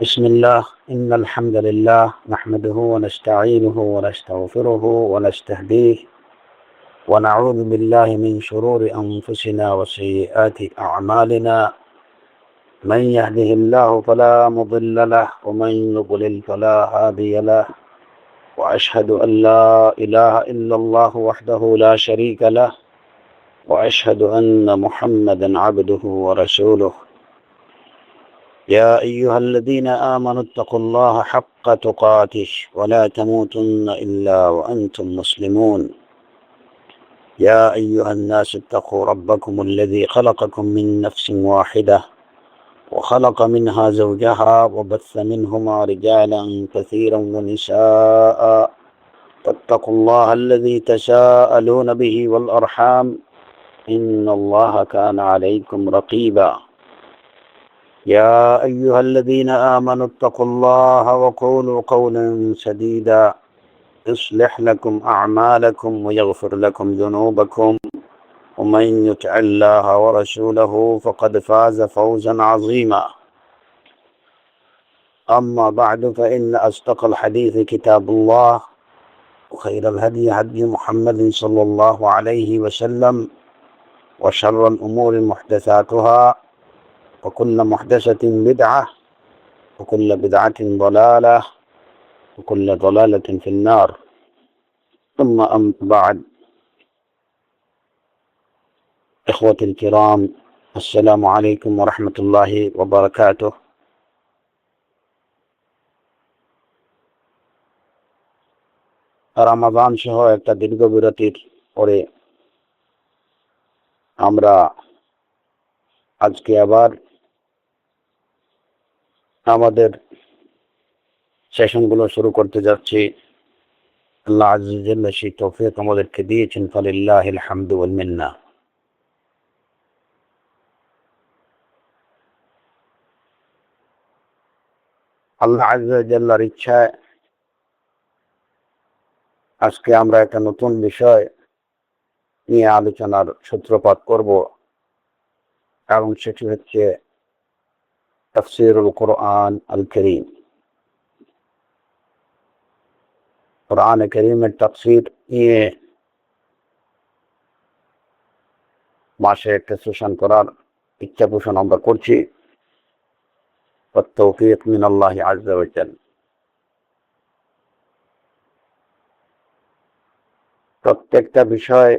بسم الله إن الحمد لله نحمده ونستعينه ونستغفره ونستهديه ونعوذ بالله من شرور أنفسنا وسيئات أعمالنا من يهده الله فلا مضل له ومن يضلل فلا هادي له وأشهد أن لا إله إلا الله وحده لا شريك له وأشهد أن محمدا عبده ورسوله يا أيها الذين آمنوا اتقوا الله حق تقاته ولا تموتن إلا وأنتم مسلمون يا أيها الناس اتقوا ربكم الذي خلقكم من نفس واحدة وخلق منها زوجها وبث منهما رجالا كثيرا ونساء فاتقوا الله الذي تساءلون به والأرحام إن الله كان عليكم رقيبا يا أيها الذين آمنوا اتقوا الله وقولوا قولا سديدا يصلح لكم أعمالكم ويغفر لكم ذنوبكم ومن يطع الله ورسوله فقد فاز فوزا عظيما أما بعد فإن أصدق الحديث كتاب الله وخير الهدي هدي محمد صلى الله عليه وسلم وشر الأمور محدثاتها وكل محدثة بدعة وكل بدعة ضلالة وكل ضلالة في النار ثم أما بعد إخوتي الكرام السلام عليكم ورحمة الله وبركاته রমাদান সহ একটা দীর্ঘ বিরতির পরে আমরা আজকে আবার আমাদের সেশনগুলো শুরু করতে যাচ্ছি। আল্লাহ আযজা ওয়া জাল্লা সেই তৌফিক আমাদেরকে দিয়েছেন, ফালিল্লাহিল হামদু ওয়াল মিন্না। আল্লাহ আযজা ওয়া জাল্লার ইচ্ছায় আজকে আমরা একটা নতুন বিষয় নিয়ে আলোচনার সূত্রপাত করব এবং সেটি হচ্ছে তাফসীরুল কোরআন আল কারীম। কোরআন কারীমের তাফসীর নিয়ে মাসে একটা সেশন করার ইচ্ছা পোষণ আমরা করছি। ওয়াত-তাওফীক মিনাল্লাহি আযজা ওয়া জাল্লা। প্রত্যেকটা বিষয়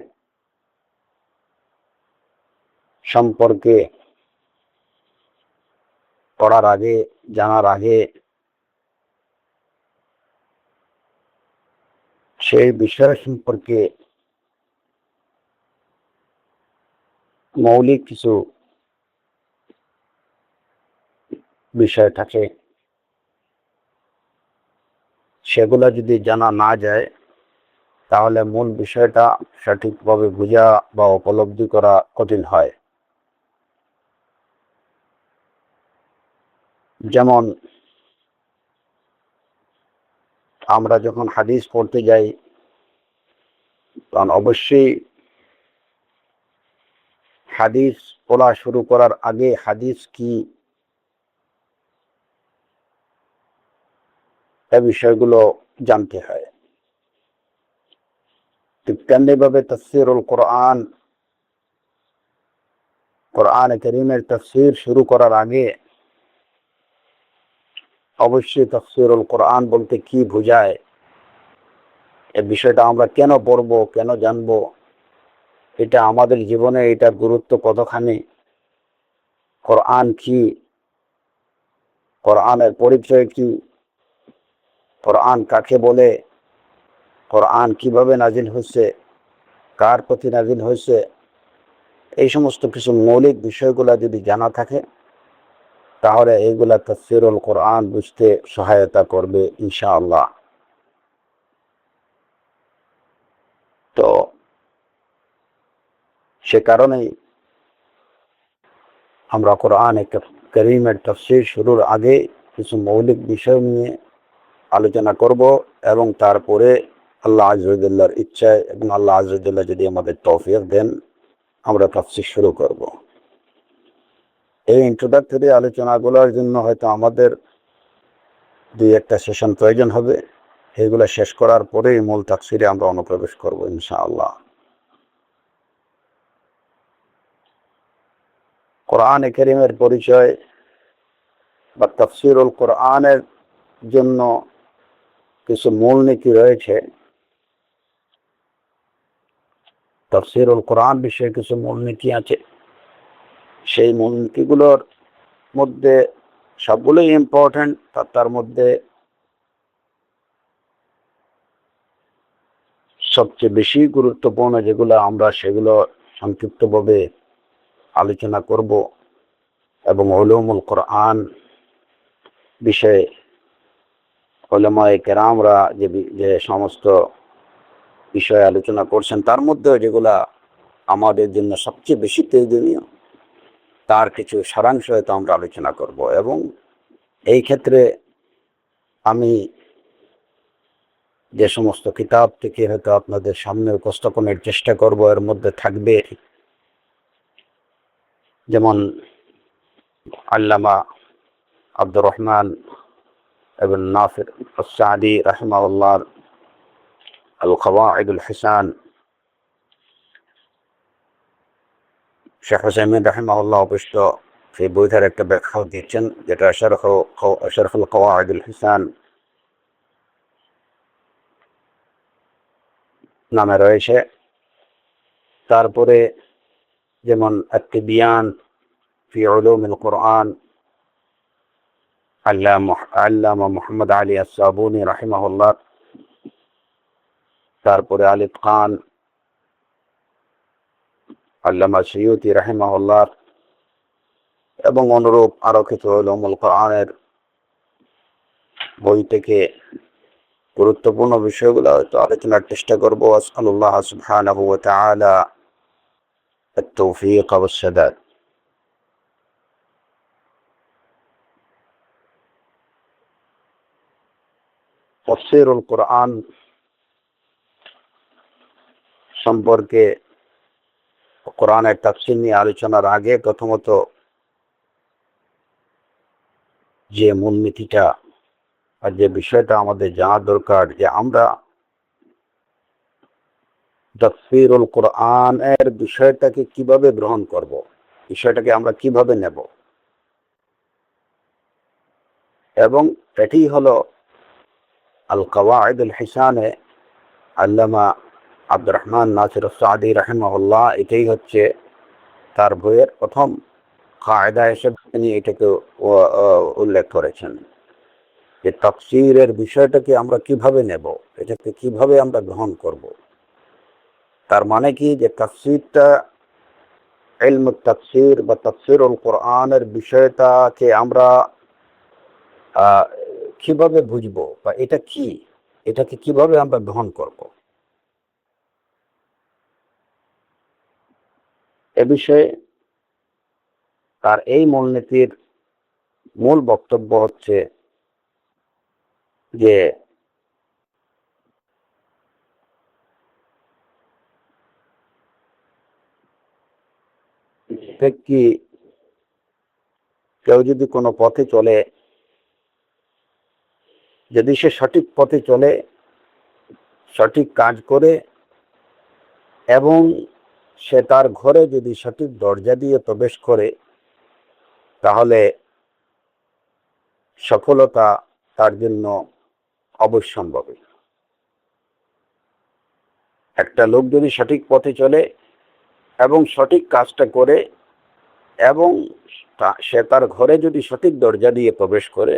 সম্পর্কে পড়ার আগে, জানার আগে সেই বিষয় সম্পর্কে মৌলিক কিছু বিষয় থাকে, সেগুলো যদি জানা না যায় তাহলে মূল বিষয়টা সঠিকভাবে বোঝা বা উপলব্ধি করা কঠিন হয়। যেমন আমরা যখন হাদিস পড়তে যাই তখন অবশ্যই হাদিস পড়া শুরু করার আগে হাদিস কি এই বিষয়গুলো জানতে হয়। ঠিক তেমনিভাবে তাফসীরুল কোরআন, কোরআন কারীমের তাফসীর শুরু করার আগে অবশ্যই তাফসীরুল কোরআন বলতে কি বোঝায়, এই বিষয়টা আমরা কেন পড়বো, কেন জানবো, এটা আমাদের জীবনে এটার গুরুত্ব কতখানি, কোরআন কি, কোরআনের পরিচয় কি, কোরআন কাকে বলে, কোরআন কিভাবে নাজিল হয়েছে, কার প্রতি নাজিল হয়েছে, এই সমস্ত কিছু মৌলিক বিষয়গুলো যদি জানা থাকে তাহলে এইগুলা তাফসীরুল কোরআন বুঝতে সহায়তা করবে ইনশাআল্লাহ। তো সে কারণেই আমরা কোরআন কারীমের তাফসীর শুরুর আগে কিছু মৌলিক বিষয় নিয়ে আলোচনা করব এবং তারপরে আল্লাহ আযজা ওয়া জাল্লার ইচ্ছায় এবং আল্লাহ আযজা ওয়া জাল্লা যদি আমাদের তৌফিক দেন আমরা তাফসীর শুরু করব। এই ইন্ট্রোডাক্টরি আলোচনাগুলোর জন্য হয়তো আমাদের দুই একটা সেশন প্রয়োজন হবে, এগুলো শেষ করার পরেই মূল তাফসিরে আমরা অনুপ্রবেশ করব ইনশাআল্লাহ। কোরআনে কারীমের পরিচয় বা তাফসিরুল কোরআনের জন্য কিছু মূলনীতি রয়েছে। তাফসিরুল কোরআন বিষয়ে কিছু মূলনীতি আছে। সেই মূলনীতিগুলোর মধ্যে সবগুলোই ইম্পর্টেন্ট, তার মধ্যে সবচেয়ে বেশি গুরুত্বপূর্ণ যেগুলো আমরা সেগুলো সংক্ষিপ্তভাবে আলোচনা করব এবং উলুমুল কোরআন বিষয়ে উলামায়ে কেরামরা যে সমস্ত বিষয়ে আলোচনা করছেন তার মধ্যেও যেগুলা আমাদের জন্য সবচেয়ে বেশি প্রয়োজনীয় তার কিছু সারাংশ হয়তো আমরা আলোচনা করব। এবং এই ক্ষেত্রে আমি যে সমস্ত কিতাব থেকে হয়তো আপনাদের সামনে উপস্থাপনের চেষ্টা করব এর মধ্যে থাকবে যেমন আল্লামা আব্দুর রহমান ইবনে নাসির আস-সাদি রাহিমাহুল্লাহ আল কাওয়াইদুল হিসান, শেখ হুসাইমিন রাহিমাহুল্লাহ অবশ্য সেই বইটার একটা ব্যাখ্যাও দিচ্ছেন যেটা শরহুল কাওয়াইদুল হিসান নামে রয়েছে। তারপরে যেমন আত-তিবিয়ান ফি উলুমিল কোরআন আল্লামা মুহাম্মদ আলী আস-সাবুনি রাহিমাহুল্লাহ, তারপরে আল ইতকান আল্লামা সিয়ুতি রাহিমাহুল্লাহ, এবং অনুরূপ আরো কিছু উলুমুল কোরআনের বই থেকে গুরুত্বপূর্ণ বিষয়গুলো হয়তো আলোচনার চেষ্টা করবো। আসআলুল্লাহ সুবহানাহু ওয়া তাআলা التوفيق والسداد। তাফসীরুল কোরআন সম্পর্কে কোরআনের তাফসীর নিয়ে আলোচনার আগে প্রথমত যে মূলনীতিটা আর যে বিষয়টা আমাদের জানা দরকার যে আমরা তাফসীরুল কোরআনের বিষয়টাকে কিভাবে গ্রহণ করব, বিষয়টাকে আমরা কিভাবে নেব, এবং এটি হলো আল কাওয়াইদুল হিসানে আল্লামা আব্দুর রহমান নাসির আস-সাদি রাহিমাহুল্লাহ, এটাই হচ্ছে তার বইয়ের প্রথম কায়দা হিসেবে তিনি এটাকে উল্লেখ করেছেন যে তাফসীরের বিষয়টাকে আমরা কিভাবে নেব, এটাকে কিভাবে আমরা গ্রহণ করব। তার মানে কি যে তাফসীরটা ইলমুত তাফসীর বা তাফসীরুল কোরআনের বিষয়টাকে আমরা কিভাবে বুঝবো বা এটা কি, এটাকে কিভাবে আমরা গ্রহণ করব, এ বিষয়ে তার এই মূলনীতির মূল বক্তব্য হচ্ছে যে ব্যক্তি কেউ যদি কোনো পথে চলে, যদি সে সঠিক পথে চলে, সঠিক কাজ করে এবং সে তার ঘরে যদি সঠিক দরজা দিয়ে প্রবেশ করে, তাহলে সফলতা তার জন্য অবশ্যম্ভাবী। একটা লোক যদি সঠিক পথে চলে এবং সঠিক কাজটা করে এবং সে তার ঘরে যদি সঠিক দরজা দিয়ে প্রবেশ করে,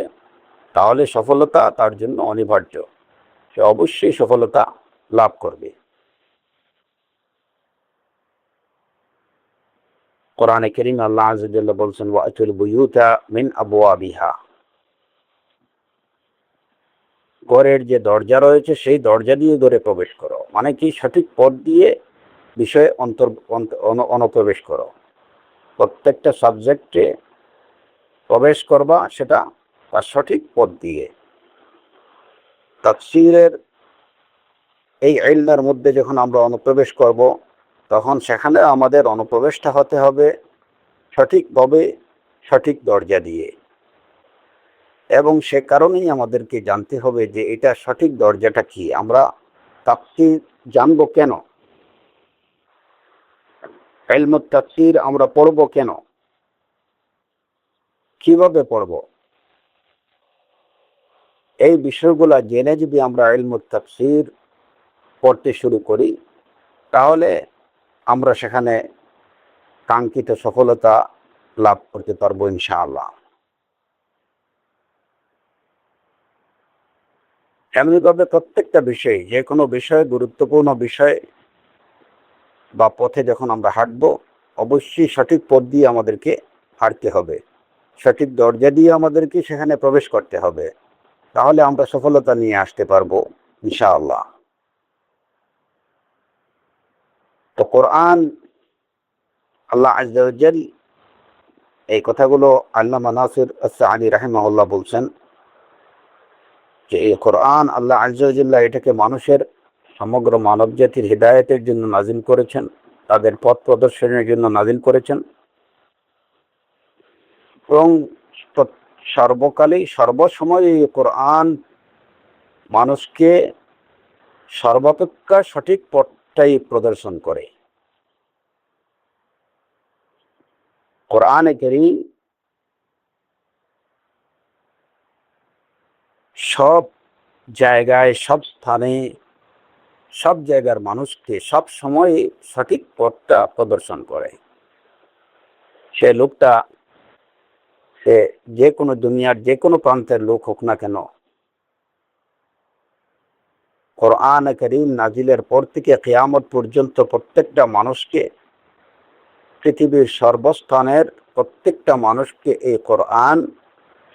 তাহলে সফলতা তার জন্য অনিবার্য, সে অবশ্যই সফলতা লাভ করবে। কোরআনে কারীম আল্লাহ আযজা ওয়া জাল্লা বলছেন ওয়াতুল বুয়ুতা মিন আবওয়াবিহা, ঘরের যে দরজা রয়েছে সেই দরজা দিয়ে ঘরে প্রবেশ করো, মানে কি সঠিক পথ দিয়ে বিষয়ে অনুপ্রবেশ করো। প্রত্যেকটা সাবজেক্টে প্রবেশ করবা সেটা তার সঠিক পথ দিয়ে। তাফসীরের এই ইলমের মধ্যে যখন আমরা অনুপ্রবেশ করব, তখন সেখানে আমাদের অনুপ্রবেশটা হতে হবে সঠিকভাবে, সঠিক দরজা দিয়ে। এবং সে কারণেই আমাদেরকে জানতে হবে যে এটা সঠিক দরজাটা কি। আমরা তাফসীর জানবো কেন, ইলমুত তাফসীর আমরা পড়ব কেন, কিভাবে পড়ব, এই বিষয়গুলো জেনে যদি আমরা ইলমুত তাফসীর পড়তে শুরু করি, তাহলে আমরা সেখানে কাঙ্ক্ষিত সফলতা লাভ করতে পারবো ইনশাআল্লাহ। এমনিভাবে প্রত্যেকটা বিষয়, যে কোনো বিষয়, গুরুত্বপূর্ণ বিষয় বা পথে যখন আমরা হাঁটবো, অবশ্যই সঠিক পথ দিয়ে আমাদেরকে হাঁটতে হবে, সঠিক দরজা দিয়ে আমাদেরকে সেখানে প্রবেশ করতে হবে, তাহলে আমরা সফলতা নিয়ে আসতে পারবো ইনশাআল্লাহ। তো কোরআন, আল্লাহ আযজা ওয়া জাল এই কথাগুলো আল্লামা নাসির আস-সা'দী রাহিমাহুল্লাহ বলছেন যে এই কোরআন আল্লাহ আযজা ওয়া জাল্লা এটাকে মানুষের, সমগ্র মানব জাতির হিদায়াতের জন্য নাজিল করেছেন, তাদের পথ প্রদর্শনের জন্য নাজিল করেছেন, এবং সর্বকালেই সর্বসময় এই কোরআন মানুষকে সর্বাপেক্ষা সঠিক পথটাই প্রদর্শন করে। কোরআনে কারীম সব জায়গায়, সব স্থানে, সব জায়গার মানুষকে সব সময় সঠিক পথটা প্রদর্শন করে। সে লোকটা, সে যে কোনো দুনিয়ার যে কোনো প্রান্তের লোক হোক না কেন, কোরআন কারীম নাজিলের পর থেকে কিয়ামত পর্যন্ত প্রত্যেকটা মানুষকে, পৃথিবীর সর্বস্থানের প্রত্যেকটা মানুষকে এই কোরআন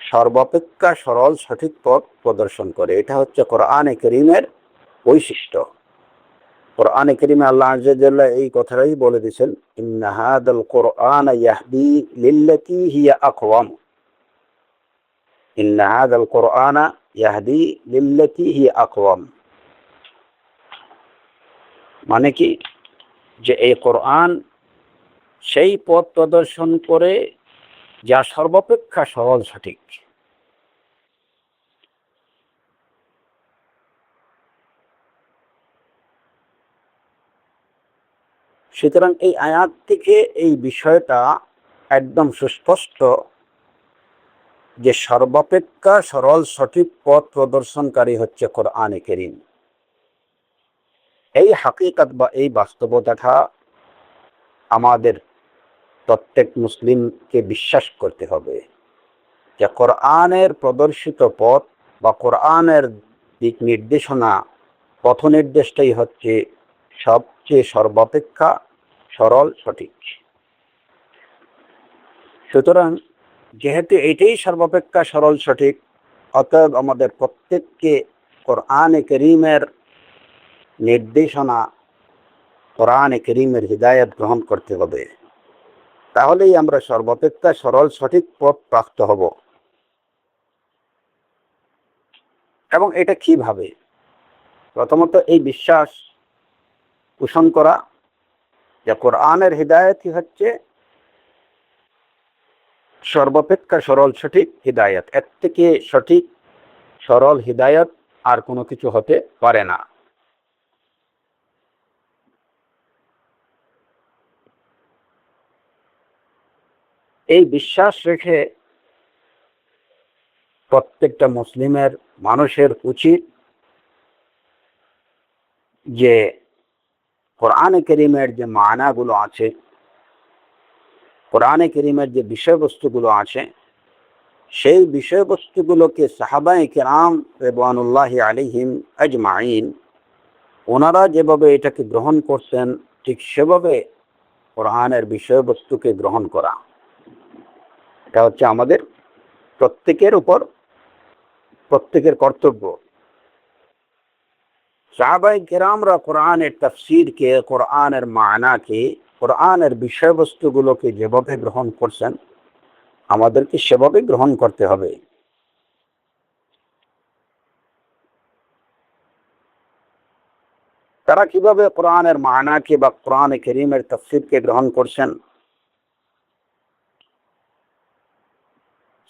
সর্বাপেক্ষা সরল সঠিক পথ প্রদর্শন করে। এটা হচ্ছে কোরআনে কারীমের বৈশিষ্ট্য। কোরআনে কারীমে আল্লাহ আযজা ওয়া জাল্লা এই কথাটাই বলে দিয়েছেন, ইন্না হাযাল কুরআনা ইয়াহদি লিল্লাতী হিয়া আকওয়াম, ইন্না হাযাল কুরআনা ইয়াহদি লিল্লাতী হিয়া আকওয়াম। মানে কি, যে এই কোরআন সেই পথ প্রদর্শন করে যা সর্বাপেক্ষা সরল সঠিক। সুতরাং এই আয়াত থেকে এই বিষয়টা একদম সুস্পষ্ট যে সর্বাপেক্ষা সরল সঠিক পথ প্রদর্শনকারী হচ্ছে কোরআনে কারীম। এই হাকিকত বা এই বাস্তবতাটা আমাদের প্রত্যেক মুসলিমকে বিশ্বাস করতে হবে যে কোরআনের প্রদর্শিত পথ বা কোরআনের দিক নির্দেশনা, পথ নির্দেশটাই হচ্ছে সবচেয়ে সর্বাপেক্ষা সরল সঠিক। সুতরাং যেহেতু এটাই সর্বাপেক্ষা সরল সঠিক, অতএব আমাদের প্রত্যেককে কোরআনে কারীমের নির্দেশনা, কোরআনে কারীমের হিদায়াত গ্রহণ করতে হবে, তাহলেই আমরা সর্বাপেক্ষা সরল সঠিক পথ প্রাপ্ত হব। এবং এটা কিভাবে? প্রথমত এই বিশ্বাস পোষণ করা যে কোরআনের হিদায়াতই হচ্ছে সর্বাপেক্ষা সরল সঠিক হিদায়াত, এর থেকে সঠিক সরল হিদায়াত আর কোনো কিছু হতে পারে না। এই বিশ্বাস রেখে প্রত্যেকটা মুসলিমের মানুষের উচিত যে কোরআনে কারীমের যে মানাগুলো আছে, কোরআনে কারীমের যে বিষয়বস্তুগুলো আছে, সেই বিষয়বস্তুগুলোকে সাহাবায়ে কেরাম রিদওয়ানুল্লাহি আলাইহিম আজমাইন ওনারা যেভাবে এটাকে গ্রহণ করতেন, ঠিক সেভাবে কোরআনের বিষয়বস্তুকে গ্রহণ করা, এটা হচ্ছে আমাদের প্রত্যেকের উপর, প্রত্যেকের কর্তব্য। সাহাবায়ে কেরামরা কোরআনের তাফসীরকে, কোরআনের মানাকে, কোরআনের বিষয়বস্তুগুলোকে যেভাবে গ্রহণ করছেন, আমাদেরকে সেভাবে গ্রহণ করতে হবে। তারা কিভাবে কোরআনের মানাকে বা কোরআনে কারীমের তাফসীরকে গ্রহণ করছেন?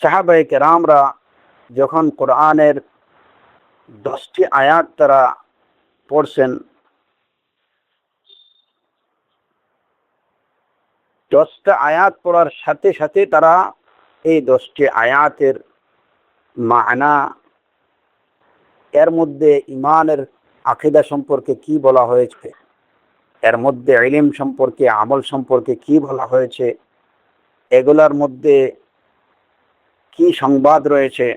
সাহাবায়ে কেরামরা যখন কোরআনের 10টি আয়াত তারা পড়ছেন, 10টা আয়াত পড়ার সাথে সাথে তারা এই 10টি আয়াতের মানা, এর মধ্যে ইমানের আকীদা সম্পর্কে কি বলা হয়েছে, এর মধ্যে ইলম সম্পর্কে, আমল সম্পর্কে কি বলা হয়েছে, এগুলার মধ্যে কি সংবাদ রয়েছে,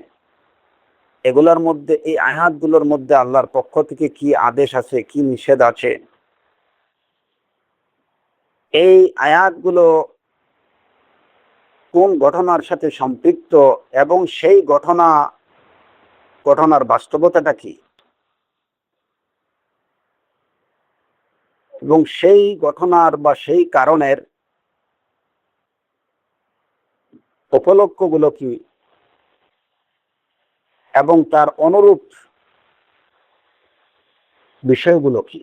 এগুলোর মধ্যে, এই আয়াতগুলোর মধ্যে আল্লাহর পক্ষ থেকে কি আদেশ আছে, কি নিষেধ আছে, এই আয়াতগুলো কোন ঘটনার সাথে সম্পৃক্ত এবং সেই ঘটনার বাস্তবতাটা কি, এবং সেই ঘটনার বা সেই কারণের উপলক্ষগুলো কি এবং তার অনুরূপ বিষয়গুলো কি।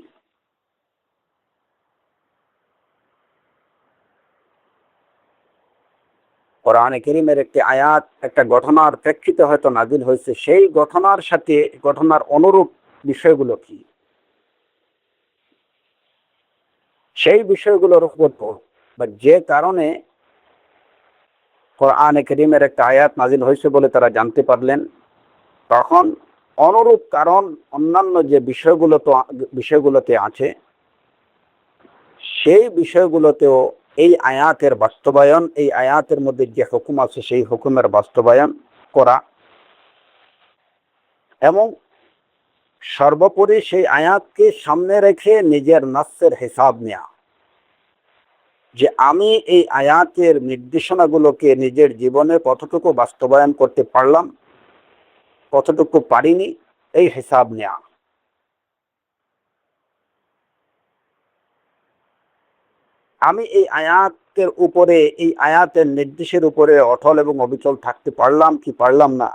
কোরআনে কারীমের একটি আয়াত একটা ঘটনার প্রেক্ষিতে হয়তো নাজিল হয়েছে, সেই ঘটনার সাথে ঘটনার অনুরূপ বিষয়গুলো কি, সেই বিষয়গুলোর উপর বা যে কারণে কোরআনে কারীমের একটা আয়াত নাজিল হয়েছে বলে তারা জানতে পারলেন, তখন অনুরূপ কারণ অন্যান্য যে বিষয়গুলোতে আছে, সেই বিষয়গুলোতেও এই আয়াতের বাস্তবায়ন, এই আয়াতের মধ্যে যে হুকুম আছে সেই হুকুমের বাস্তবায়ন করা, এবং সর্বোপরি সেই আয়াতকে সামনে রেখে নিজের নাসের হিসাব নেওয়া, যে আমি এই আয়াতের নির্দেশনাগুলোকে নিজের জীবনে কতটুকু বাস্তবায়ন করতে পারলাম, কতটুকু পারিনি, এই হিসাব নেওয়া। আমি এই আয়াতের নির্দেশের উপরে অটল এবং অবিচল থাকতে পারলাম কি পারলাম না,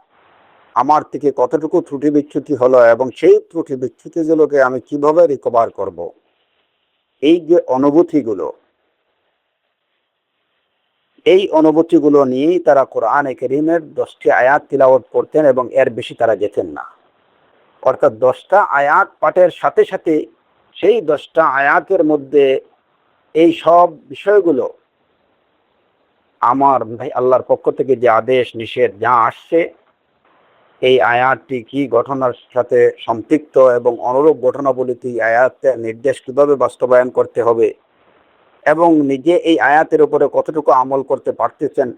আমার থেকে কতটুকু ত্রুটি বিচ্যুতি হলো, এবং সেই ত্রুটি বিচ্যুতিগুলোকে আমি কিভাবে রিকভার করব, এই যে অনুভূতিগুলো, এই অনুভূতিগুলো নিয়েই তারা কোরআনে কারীমের 10টি আয়াত তিলাওয়াত করতেন এবং এর বেশি তারা যেতেন না। অর্থাৎ 10টা আয়াত পাঠের সাথে সাথে সেই 10টা আয়াতের মধ্যে এই সব বিষয়গুলো, আমার ভাই আল্লাহর পক্ষ থেকে যে আদেশ নিষেধ যা আসছে, এই আয়াতটি কি ঘটনার সাথে সম্পৃক্ত এবং অনুরূপ ঘটনাবলিতে আয়াতের নির্দেশ কিভাবে বাস্তবায়ন করতে হবে, এবং নিজে এই আয়াতের উপরে কতটুকু আমল করতে পারতেছেন,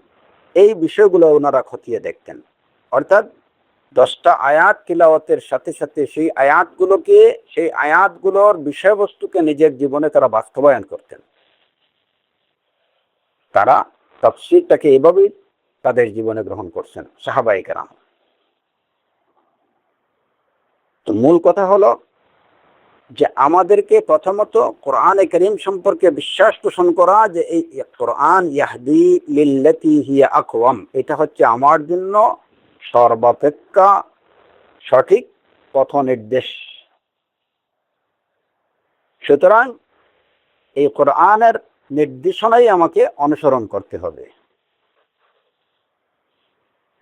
এই বিষয়গুলো ওনারা খতিয়ে দেখতেন। অর্থাৎ 10টা আয়াত তিলাওয়াতের সাথে সাথে সেই আয়াতগুলোর বিষয়বস্তুকে নিজের জীবনে তারা বাস্তবায়ন করতেন। তারা তাফসীরটাকে এভাবেই তাদের জীবনে গ্রহণ করছেন সাহাবায়ে কেরাম। তো মূল কথা হলো যে আমাদেরকে প্রথমত কোরআনে কারীম সম্পর্কে বিশ্বাস পোষণ করা, যে এই কোরআন ইয়াহদি লিল্লাতি হিয়া আকওয়াম, এটা হচ্ছে আমার জন্য সর্বাপেক্ষা সঠিক পথ নির্দেশ। সুতরাং এই কোরআনের নির্দেশনাই আমাকে অনুসরণ করতে হবে।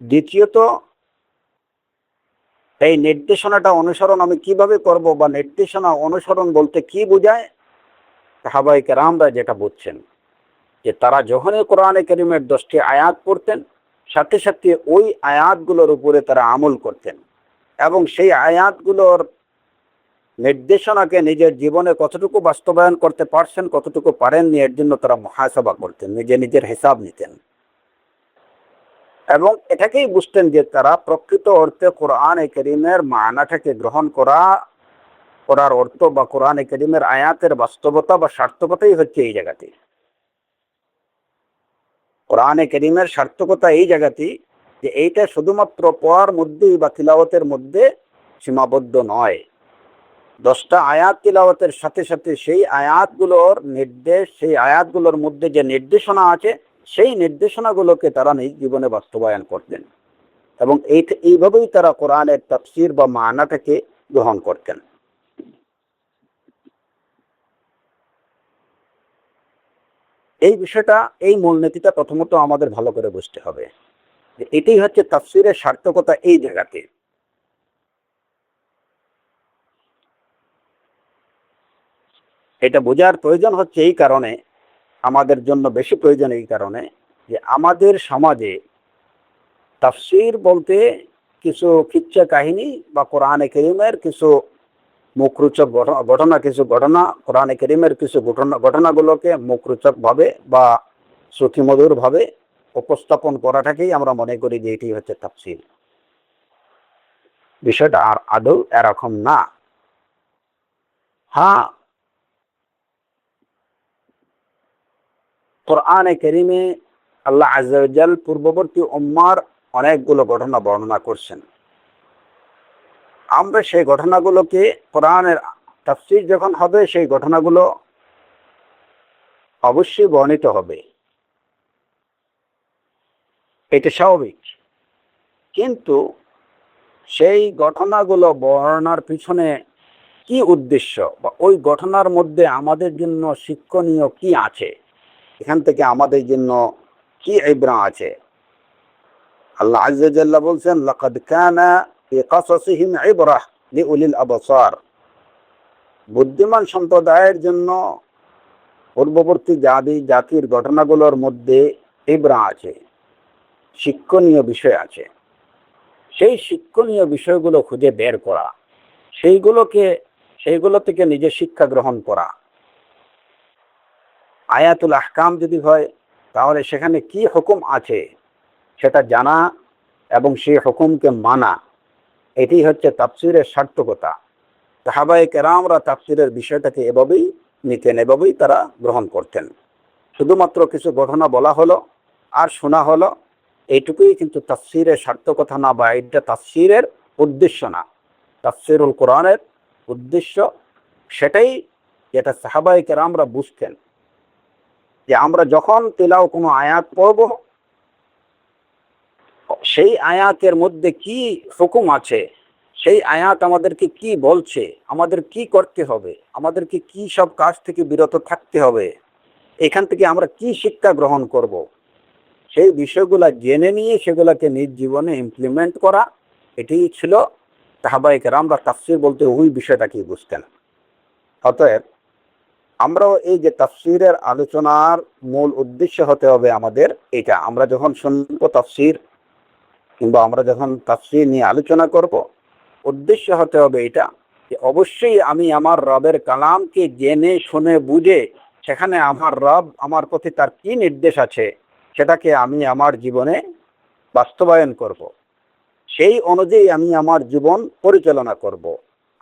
দ্বিতীয়ত, এই নির্দেশনাটা অনুসরণ আমি কিভাবে করব, বা নির্দেশনা অনুসরণ বলতে কি বোঝায়, সাহাবায়ে কেরামরা যেটা বুঝছেন, যে তারা যখনই কোরআনে কারীমের 10টি আয়াত পড়তেন, সাথে সাথে ওই আয়াতগুলোর উপরে তারা আমল করতেন, এবং সেই আয়াতগুলোর নির্দেশনাকে নিজের জীবনে কতটুকু বাস্তবায়ন করতে পারছেন, কতটুকু পারেননি, এর জন্য তারা মুহাসাবা করতেন, নিজের হিসাব নিতেন, এবং এটাকেই বুঝতেন যে তারা প্রকৃত অর্থে কোরআনে কারীমের মানাটাকে গ্রহণ করার অর্থ, বা কোরআনে কারীমের আয়াতের বাস্তবতা বা সার্থকতাই হচ্ছে এই জায়গাতে। কোরআনে কারীমের সার্থকতা এই জায়গাতেই যে এইটা শুধুমাত্র পড়ার মধ্যেই বা তিলাওয়াতের মধ্যে সীমাবদ্ধ নয়। 10টা আয়াত তিলাওয়াতের সাথে সাথে সেই আয়াতগুলোর মধ্যে যে নির্দেশনা আছে, সেই নির্দেশনাগুলোকে তারা নিজ জীবনে বাস্তবায়ন করতেন, এবং এইভাবেই তারা কোরআনের তাফসীর বা মানাটাকে গ্রহণ করতেন। এই বিষয়টা, এই মূলনীতিটা প্রথমত আমাদের ভালো করে বুঝতে হবে। এটাই হচ্ছে তাফসীরের সার্থকতা। এই জায়গাতে এটা বোঝার প্রয়োজন হচ্ছে এই কারণে, আমাদের জন্য বেশি প্রয়োজন এই কারণে যে আমাদের সমাজে তাফসীর বলতে কিছু কিচ্ছা কাহিনী বা কোরআনে কারীমের কিছু মুখরোচক ঘটনা, কিছু ঘটনা, কোরআনে কারীমের কিছু ঘটনাগুলোকে মুখরোচক ভাবে বা শ্রুতিমধুর ভাবে উপস্থাপন করাটাকেই আমরা মনে করি যে এটি হচ্ছে তাফসীর। বিষয়টা আর আদৌ এরকম না। হ্যাঁ, কোরআনে কারীমে আল্লাহ আযজা ওয়া জাল পূর্ববর্তী উম্মার অনেকগুলো ঘটনা বর্ণনা করছেন। আমরা সেই ঘটনাগুলোকে, কোরআনের তাফসীর যখন হবে সেই ঘটনাগুলো অবশ্যই বর্ণিত হবে, এটা স্বাভাবিক। কিন্তু সেই ঘটনাগুলো বর্ণনার পিছনে কি উদ্দেশ্য বা ওই ঘটনার মধ্যে আমাদের জন্য শিক্ষণীয় কি আছে, এখান থেকে আমাদের জন্য কি ইবরা আছে। আল্লাহ আযজা ওয়া জাল্লা বলছেন, লাকাদ কানা ফি কাসাসিহিম ইবরাহ লিউলিল আবসার। বুদ্ধিমান সম্প্রদায়ের জন্য পূর্ববর্তী জাতির ঘটনাগুলোর মধ্যে ইবরা আছে, শিক্ষণীয় বিষয় আছে। সেই শিক্ষণীয় বিষয়গুলো খুঁজে বের করা, সেইগুলো থেকে নিজে শিক্ষা গ্রহণ করা। আয়াতুল আহকাম যদি হয় তাহলে সেখানে কি হুকুম আছে সেটা জানা এবং সেই হুকুমকে মানা, এটি হচ্ছে তাফসীরের সার্থকতা। সাহাবায়ে কেরামরা তাফসীরের বিষয়টাকে এভাবেই নিতেন, এভাবেই তারা গ্রহণ করতেন। শুধুমাত্র কিছু ঘটনা বলা হলো আর শোনা হলো, এইটুকুই কিন্তু তাফসীরের সার্থকতা না, বা এটা তাফসীরের উদ্দেশ্য না। তাফসীরুল কোরআনের উদ্দেশ্য সেটাই, যেটা সাহাবায়ে কেরামরা বুঝতেন, যে আমরা যখন কোনো আয়াত পড়ব, সেই আয়াতের মধ্যে কি হুকুম আছে, সেই আয়াত আমাদেরকে কি বলছে, আমাদের কি করতে হবে, আমাদেরকে কি সব কাজ থেকে বিরত থাকতে হবে, এখান থেকে আমরা কি শিক্ষা গ্রহণ করব, সেই বিষয়গুলা জেনে নিয়ে সেগুলাকে নিজ জীবনে ইমপ্লিমেন্ট করা, এটি ছিল সাহাবায়ে কেরামরা তাফসীর বলতে ওই বিষয়টাকে বুঝতেন। অতএব আমরাও এই যে তাফসীরের আলোচনার মূল উদ্দেশ্য হতে হবে আমাদের এটা, আমরা যখন শুনব তাফসীর কিংবা আমরা যখন তাফসীর নিয়ে আলোচনা করব, উদ্দেশ্য হতে হবে এটা যে অবশ্যই আমি আমার রবের কালামকে জেনে শুনে বুঝে সেখানে আমার রব আমার প্রতি তার কি নির্দেশ আছে সেটাকে আমি আমার জীবনে বাস্তবায়ন করব। সেই অনুযায়ী আমি আমার জীবন পরিচালনা করব।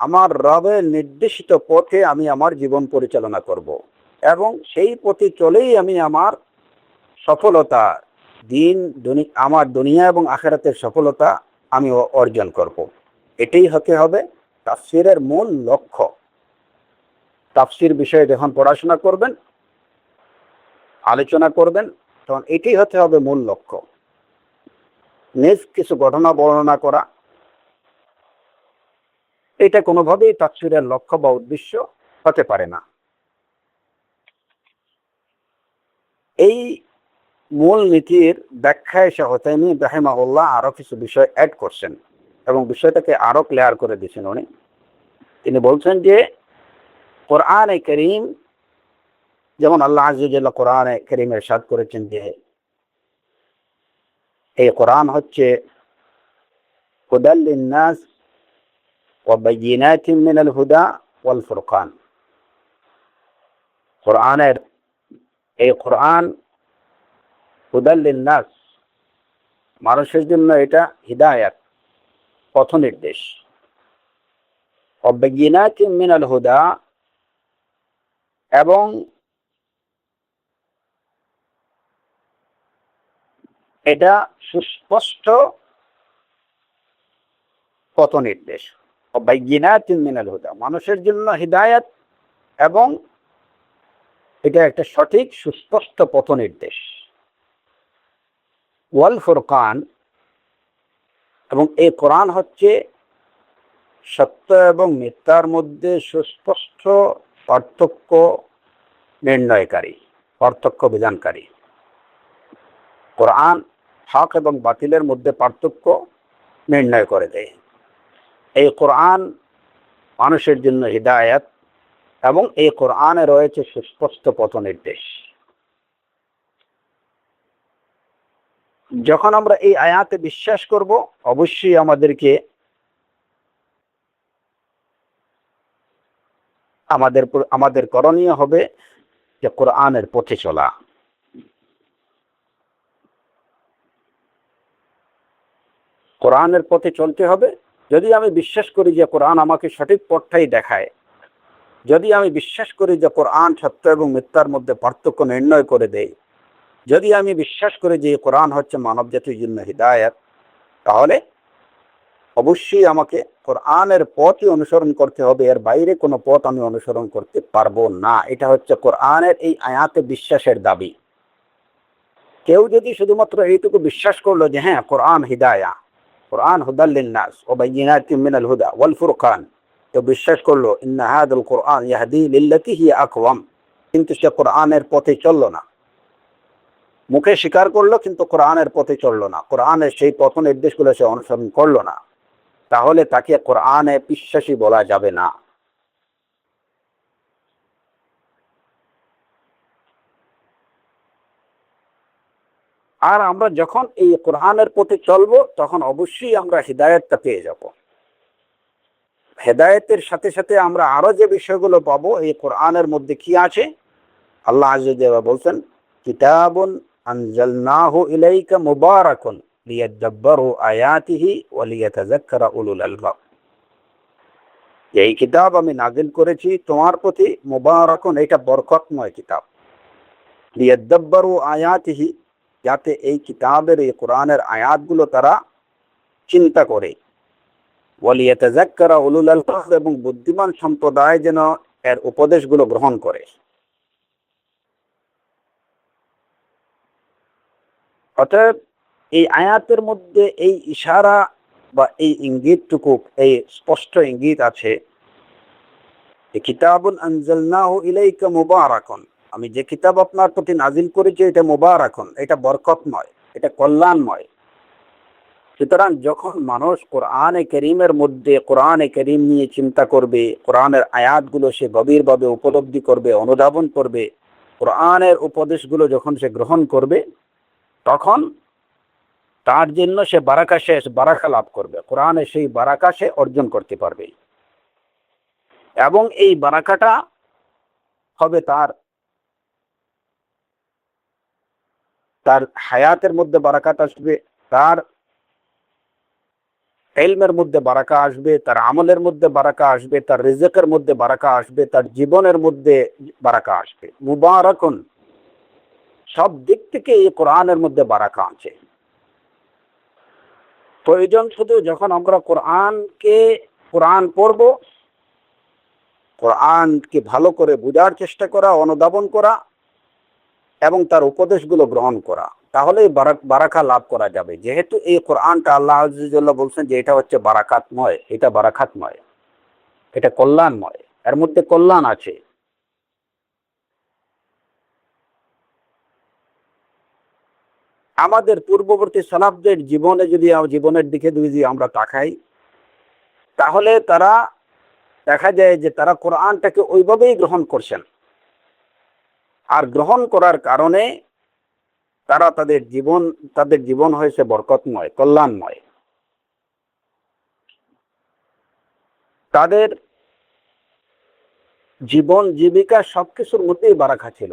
আমার রবের নির্দেশিত পথে আমি আমার জীবন পরিচালনা করব এবং সেই পথে চলেই আমি আমার সফলতা, আমার দুনিয়া এবং আখিরাতের সফলতা আমি অর্জন করব। এটাই হতে হবে তাফসীরের মূল লক্ষ্য। তাফসীর বিষয়ে যখন পড়াশোনা করবেন, আলোচনা করবেন, তখন এটাই হতে হবে মূল লক্ষ্য। নিজ কিছু ঘটনা বর্ণনা করা, এটা কোনোভাবেই তাফসীরের লক্ষ্য বা উদ্দেশ্য হতে পারে না। এই মূল নীতির ব্যাখ্যায় শাহ উসাইমিন রাহিমাহুল্লাহ আরো কিছু বিষয় অ্যাড করছেন এবং বিষয়টাকে আরো ক্লিয়ার করে দিয়েছেন উনি। তিনি বলছেন যে কোরআনে কারীম, যেমন আল্লাহ আযজা ওয়া জাল্লা কোরআনে কারীমে ইরশাদ করেছেন যে এই কোরআন হচ্ছে হুদাল লিন-নাস ওয়া বায়িনাতিন মিনাল হুদা ওয়াল ফুরকান। এই কোরআন হুদাল লিন-নাস, মানুষের জন্য এটা হিদায়াত, পথ নির্দেশ। ওয়া বায়িনাতিন মিনাল হুদা, এবং এটা সুস্পষ্ট পথ নির্দেশ। ওয়া বায়িনাতিন মিনাল হুদা, মানুষের জন্য হিদায়াত এবং এটা একটা সঠিক সুস্পষ্ট পথ নির্দেশ। ওয়াল ফুরকান, এবং এই কোরআন হচ্ছে সত্য এবং মিথ্যার মধ্যে সুস্পষ্ট পার্থক্য নির্ণয়কারী, পার্থক্য বিধানকারী। কোরআন হক এবং বাতিলের মধ্যে পার্থক্য নির্ণয় করে দেয়। এই কোরআন মানুষের জন্য হিদায়াত, এবং এই কোরআনে রয়েছে সুস্পষ্ট পথ নির্দেশ। যখন আমরা এই আয়াতে বিশ্বাস করব, অবশ্যই আমাদের করণীয় হবে যে কোরআনের পথে চলা। কোরআনের পথে চলতে হবে। যদি আমি বিশ্বাস করি যে কোরআন আমাকে সঠিক পথটাই দেখায়, যদি আমি বিশ্বাস করি যে কোরআন সত্য এবং মিথ্যার মধ্যে পার্থক্য নির্ণয় করে দেয়, যদি আমি বিশ্বাস করি যে কোরআন হচ্ছে মানব জাতির জন্য হিদায়াত, তাহলে অবশ্যই আমাকে কোরআনের পথই অনুসরণ করতে হবে। এর বাইরে কোনো পথ আমি অনুসরণ করতে পারবো না। এটা হচ্ছে কোরআনের এই আয়াতে বিশ্বাসের দাবি। কেউ যদি শুধুমাত্র এইটুকু বিশ্বাস করলো যে হ্যাঁ কোরআন হিদায়া, কোরআন হুদাল লিন্নাস ওয়া বাইয়িনাতিন মিনাল হুদা ওয়াল ফুরকান, তো বিশ্বাস করলো ইন্না হাদাল কোরআন ইয়াহদি লিল্লাতি হিয়া আকওয়াম, কিন্তু সে কোরআনের পথে চললো না। মুখে স্বীকার করলো কিন্তু কোরআনের পথে চললো না, কোরআনের সেই পথ নির্দেশগুলো সে অনুসরণ করলো না, তাহলে তাকে কোরআনে বিশ্বাসী বলা যাবে না। আর আমরা যখন এই কোরআনের পথে চলবো, তখন অবশ্যই আমরা হিদায়াতটা পেয়ে যাব। হেদায়েতের সাথে সাথে আমরা আরো যে বিষয়গুলো পাবো এই কোরআনের মধ্যে কি আছে, আল্লাহ আযজা ওয়া জাল্লা বলছেন, কিতাবুন আনজালনাহু ইলাইকা মুবারাকুন লিয়াদাব্বারু আয়াতিহি ওয়া লিয়াতাযাক্কারা উলুল আলবাব। এই কিতাব আমি নাযিল করেছি তোমার প্রতি, মুবারাকুন, এটা বরকতময় কিতাব, লিয়াদাব্বারু আয়াতিহি, যাতে এই কিতাবের, এই কোরআনের আয়াতগুলো তারা চিন্তা করে, ওয়া লিয়াতাযাক্কারা উলুল আলবাব, এবং বুদ্ধিমান সম্প্রদায় যেন এর উপদেশগুলো গ্রহণ করে। অতএব এই আয়াতের মধ্যে এই ইশারা বা এই ইঙ্গিতটুকু, এই স্পষ্ট ইঙ্গিত আছে, কিতাবুন আনজালনাহু ইলাইকা মুবারাকুন, আমি যে কিতাব আপনার প্রতি নাজিল করেছি এটা মুবারাকুন, এটা বরকতময়, এটা কল্যাণময়। সুতরাং যখন মানুষ কোরআনে কারীমের মধ্যে কোরআনে কারীম নিয়ে চিন্তা করবে, কোরআনের আয়াতগুলো সে গভীরভাবে উপলব্ধি করবে, অনুধাবন করবে, কোরআনের উপদেশগুলো যখন সে গ্রহণ করবে, তখন তার জন্য সে বারাকা লাভ করবে, কোরআনে সেই বারাকা সে অর্জন করতে পারবে। এবং এই বারাকাটা হবে তার হায়াতের মধ্যে বারাকাত আসবে, তার ইলমের মধ্যে বারাকা আসবে, তার আমলের মধ্যে বারাকা আসবে, তার রিজকের মধ্যে বারাকা আসবে, তার জীবনের মধ্যে বারাকা আসবে। মুবারাকুন, সব দিক থেকে এই কোরআনের মধ্যে বারাকা আছে। প্রয়োজন শুধু যখন আমরা কোরআন পড়ব, কোরআনকে ভালো করে বোঝার চেষ্টা করা, অনুধাবন করা এবং তার উপদেশগুলো গ্রহণ করা, তাহলেই বারাকা লাভ করা যাবে। যেহেতু এই কোরআনটা আল্লাহ আযজা ওয়া জাল্লা বলছেন যে এটা হচ্ছে বারাকাতময়, এটা কল্যাণময়, এর মধ্যে কল্যাণ আছে। আমাদের পূর্ববর্তী সালাফদের জীবনের দিকে যদি আমরা তাকাই, তাহলে তারা দেখা যায় যে তারা কোরআনটাকে ওইভাবেই গ্রহণ করছেন, আর গ্রহণ করার কারণে তাদের জীবন হয়েছে বরকতময়, কল্যাণময়। তাদের জীবন জীবিকা সবকিছুর মধ্যেই বারাকা ছিল,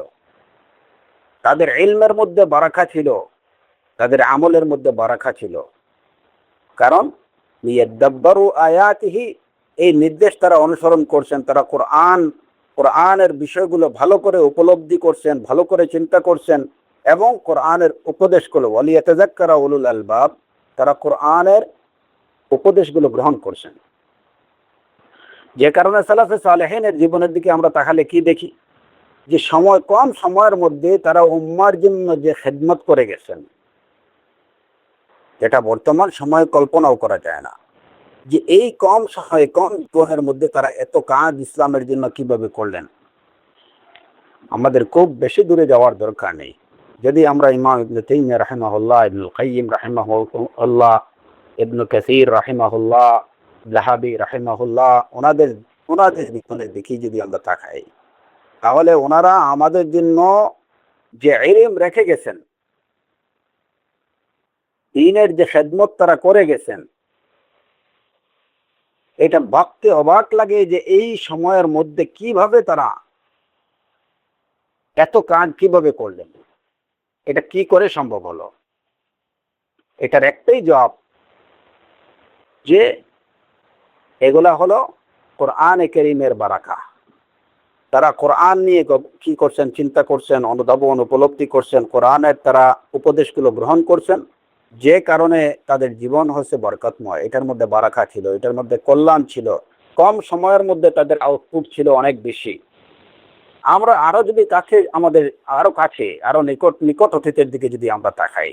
তাদের ইলমের মধ্যে বারাকা ছিল, তাদের আমলের মধ্যে বারাকা ছিল। কারণ লিয়াদাব্বারু আয়াতিহি, এই নির্দেশ তারা অনুসরণ করছেন, তারা কোরআনের বিষয়গুলো ভালো করে উপলব্ধি করছেন, ভালো করে চিন্তা করছেন, এবং কোরআনের উপদেশগুলো, ওয়া লিয়াতাযাক্কারা উলুল আলবাব, তারা কোরআনের উপদেশগুলো গ্রহণ করছেন। যে কারণে সালাফে সালেহিনের জীবনের দিকে আমরা তাকালে কি দেখি, যে কম সময়ের মধ্যে তারা উম্মার জন্য যে খেদমত করে গেছেন, যেটা বর্তমান সময়ে কল্পনাও করা যায় না, যে এই কম সময়ে, কম সময়ের মধ্যে তারা এত কাজ ইসলামের জন্য কিভাবে করলেন। আমাদের খুব বেশি দূরে যাওয়ার দরকার নেই, যদি আমরা ইমাম ইবনে তাইমিয়া রাহিমাহুল্লাহ, ইবনুল কাইয়িম রাহিমাহুল্লাহ, ইবনে কাসির রাহিমাহুল্লাহ, যাহাবি রাহিমাহুল্লাহ, ওনাদের ওনাদের জীবনের দিকে যদি আমরা তাকাই, তাহলে ওনারা আমাদের জন্য যে ইলম রেখে গেছেন, দ্বীনের যে খেদমত তারা করে গেছেন, এটা ভাবতে অবাক লাগে যে এই সময়ের মধ্যে কিভাবে তারা এত কাজ কিভাবে করলেন, এটা কি করে সম্ভব হলো। এটার একটাই জবাব যে এগুলা হলো কোরআনে কারীমের বারাকা। তারা কোরআন নিয়ে কি করছেন, চিন্তা করছেন, অনুধাবন উপলব্ধি করছেন, কোরআনের তারা উপদেশগুলো গ্রহণ করছেন, যে কারণে তাদের জীবন হচ্ছে বরকতময়। এটার মধ্যে বারাকা ছিল, এটার মধ্যে কল্যাণ ছিল, কম সময়ের মধ্যে তাদের আউটপুট ছিল অনেক বেশি। আমরা আরো যদি কাছে, আমাদের আরো কাছে, আরো নিকট নিকট অতীতের দিকে যদি আমরা তাকাই,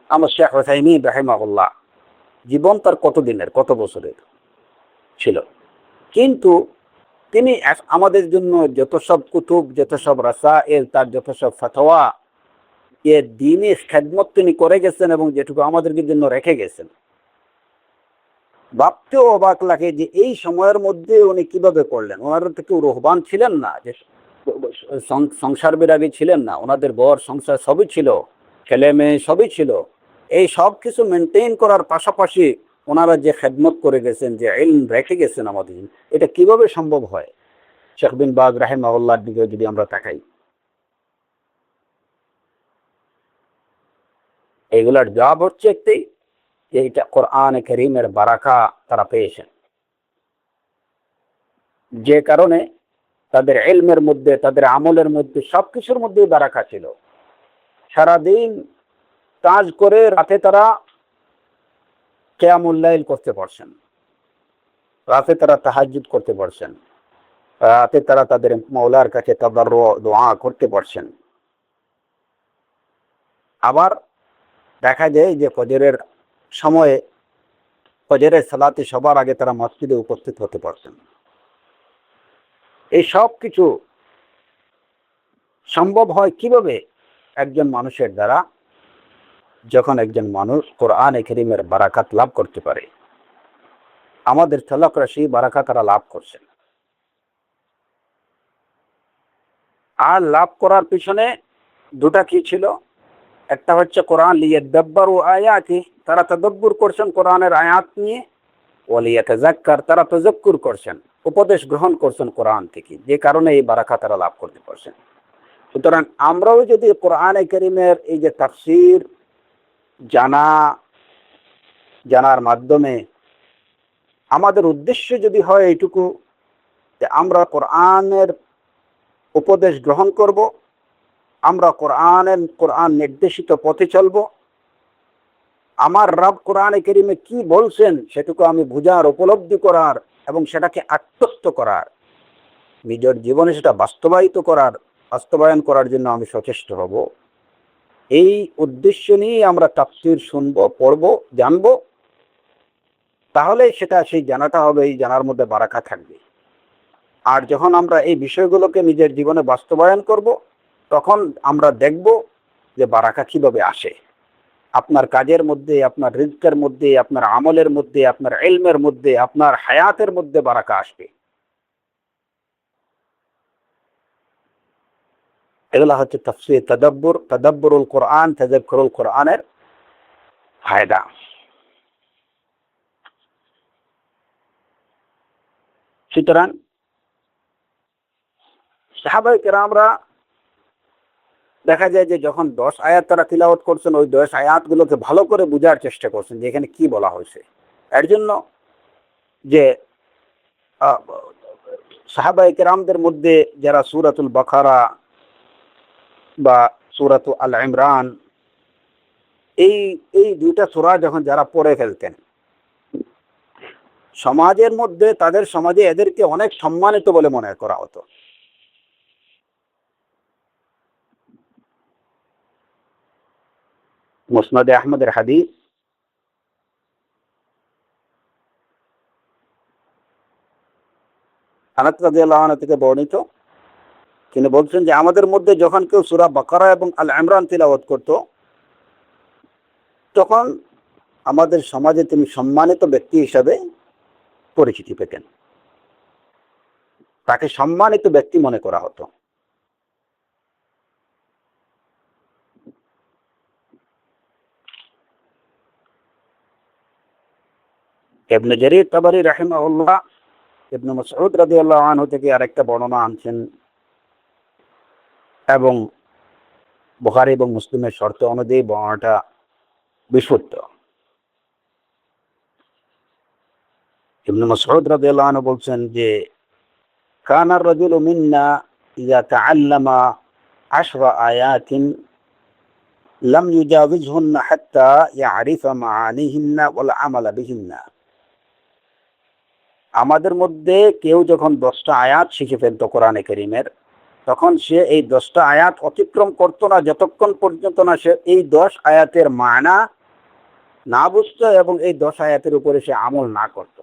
আমার শেখ উসাইমিন রাহিমাহুল্লাহ জীবন তার কত দিনের, কত বছরের ছিল, কিন্তু তিনি আমাদের জন্য যত সব কুতুব, যত সব রাসায়েল, তার যত সব ফতোয়া, এ দ্বীনের খেদমত তিনি করে গেছেন এবং যেটুকু আমাদের জন্য রেখে গেছেন, ভাবতেও অবাক লাগে যে এই সময়ের মধ্যে উনি কিভাবে করলেন। ওনারা তো কেউ রোহবান ছিলেন না, যে সংসার বিরাগী ছিলেন না, ওনাদের বর সংসার সবই ছিল, ছেলে মেয়ে সবই ছিল। এই সব কিছু মেনটেন করার পাশাপাশি ওনারা যে খেদমত করে গেছেন, যে ইলম রেখে গেছেন আমাদের, এটা কিভাবে সম্ভব হয়। শেখ বিন বাজ রাহিমাহুল্লাহর দিকে যদি আমরা তাকাই, এগুলার জবাব হচ্ছে একটাই, যে এটা কোরআন কারীমের বারাকা তারা পেয়েছেন, যে কারণে তাদের ইলমের মধ্যে, তাদের আমলের মধ্যে, সবকিছুর মধ্যে বারাকা ছিল। সারাদিন কাজ করে রাতে তারা কিয়ামুল লাইল করতে পারছেন, রাতে তারা তাহাজ্জুদ করতে পারছেন, রাতে তারা তাদের মওলার কাছে তাদাররু দোয়া করতে পারছেন। আবার দেখা যায় যে ফজরের সময়ে, ফজরের সালাতে সবার আগে তারা মসজিদে উপস্থিত হতে পারছেন। এই সব কিছু সম্ভব হয় কিভাবে? একজন মানুষের দ্বারা, যখন একজন মানুষ কোরআনে কারীমের বারাকাত লাভ করতে পারে। আমাদের সালাফরা সেই বারাকা তারা লাভ করছেন। আর লাভ করার পিছনে দুটা কি ছিল, একটা হচ্ছে কোরআন লিয়াদাব্বারু আয়াতি, তারা তাদাব্বুর করছেন কোরআনের আয়াত নিয়ে, ওয়ালিয়াতাযাক্কার, তারা তাযাক্কুর করছেন, উপদেশ গ্রহণ করছেন কোরআন থেকে, যে কারণে এই বারাকা তারা লাভ করতে পারছেন। সুতরাং আমরাও যদি কোরআনে কারীমের এই যে তাফসীর জানার মাধ্যমে আমাদের উদ্দেশ্য যদি হয় এইটুকু, যে আমরা কোরআনের উপদেশ গ্রহণ করব, আমরা কোরআন নির্দেশিত পথে চলব, আমার রব কোরআনে কারীমে কি বলছেন সেটুকু আমি বুঝার, উপলব্ধি করার এবং সেটাকে আত্মস্থ করার, নিজের জীবনে সেটা বাস্তবায়ন করার জন্য আমি সচেষ্ট হব। এই উদ্দেশ্য নিয়ে আমরা তাফসীর শুনব, পড়ব, জানব, তাহলে সেটা সেই জানাটা হবে, এই জানার মধ্যে বারাকা থাকবে। আর যখন আমরা এই বিষয়গুলোকে নিজের জীবনে বাস্তবায়ন করব, তখন আমরা দেখব যে বারাকা কিভাবে আসে। আপনার কাজের মধ্যে, আপনার রিজকের মধ্যে, আপনার আমলের মধ্যে, আপনার ইলমের মধ্যে, আপনার হায়াতের মধ্যে বারাকা আসবে। এগুলা হচ্ছে তাফসীর, তাদাব্বুরুল কোরআন, তাযাক্কুরুল কোরআনের ফায়দা। সুতরাং সাহাবায়ে কেরামরা দেখা যায় যে যখন 10 আয়াত তারা তিলাওয়াত করছেন, ওই 10 আয়াতগুলোকে ভালো করে বোঝার চেষ্টা করছেন যে এখানে কি বলা হয়েছে। এর জন্য যে সাহাবায়ে কেরামদের মধ্যে যারা সূরাতুল বাকারা বা সূরাতু আল ইমরান, এই এই দুইটা সূরা যখন যারা পড়ে ফেলতেন, সমাজের মধ্যে, তাদের সমাজে এদেরকে অনেক সম্মানিত বলে মনে করা হতো। মুসনাদে আহমদের হাদিস, আনাস রাদিয়াল্লাহু আনহু থেকে বর্ণিত, তিনি বলছেন যে আমাদের মধ্যে যখন কেউ সূরা বাকারা এবং আল ইমরান তিলাওয়াত করত, তখন আমাদের সমাজে তিনি সম্মানিত ব্যক্তি হিসাবে পরিচিতি পেতেন, তাকে সম্মানিত ব্যক্তি মনে করা হতো। ইবনে জারীর তাবারী রাহিমাহুল্লাহ ইবনে মাসউদ রাদিয়াল্লাহু আনহু থেকে আরেকটা বর্ণনা আনছেন, এবং বুখারী এবং মুসলিমের শর্ত অনুযায়ী বর্ণনাটা বিশুদ্ধ। ইবনে মাসউদ রাদিয়াল্লাহু আনহু বলছেন যে কানা আর-রাজুলু মিন্না ইযা তাআল্লামা 10 আয়াতিন লাম ইউজাওয়িজহুন্না হাত্তা ইয়ারিফা মাআনিহিন্না ওয়াল আমালা বিহিন্না। আমাদের মধ্যে কেউ যখন 10টা আয়াত শিখে ফেলত কোরআনে কারীমের, তখন সে এই 10টা আয়াত অতিক্রম করতো না যতক্ষণ পর্যন্ত না সে এই 10 আয়াতের মানা না বুঝতো এবং এই 10 আয়াতের উপরে সে আমল না করত।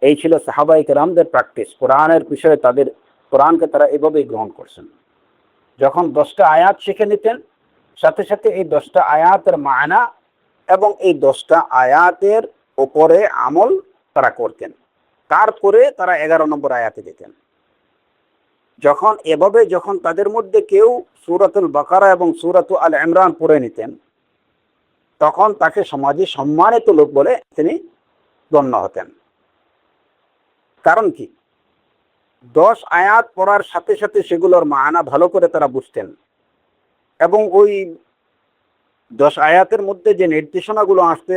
এই ছিল সাহাবায়ে কেরামদের প্র্যাকটিস। কোরআনের বিষয়ে তাদের, কোরআনকে তারা এভাবেই গ্রহণ করছেন। যখন 10টা আয়াত শিখে নিতেন, সাথে সাথে এই 10টা আয়াতের মানা এবং এই 10টা আয়াতের উপরে আমল তারা করতেন। তারপরে তারা 11 নম্বর আয়াতে যেতেন। যখন তাদের মধ্যে কেউ সূরাতুল বাকারা এবং সূরাতু আল ইমরান পড়ে নিতেন, তখন তাকে সমাজে সম্মানিত লোক বলে তিনি গণ্য হতেন। কারণ কি? 10 আয়াত পড়ার সাথে সাথে সেগুলোর মানা ভালো করে তারা বুঝতেন এবং ওই 10 আয়াতের মধ্যে যে নির্দেশনাগুলো আসছে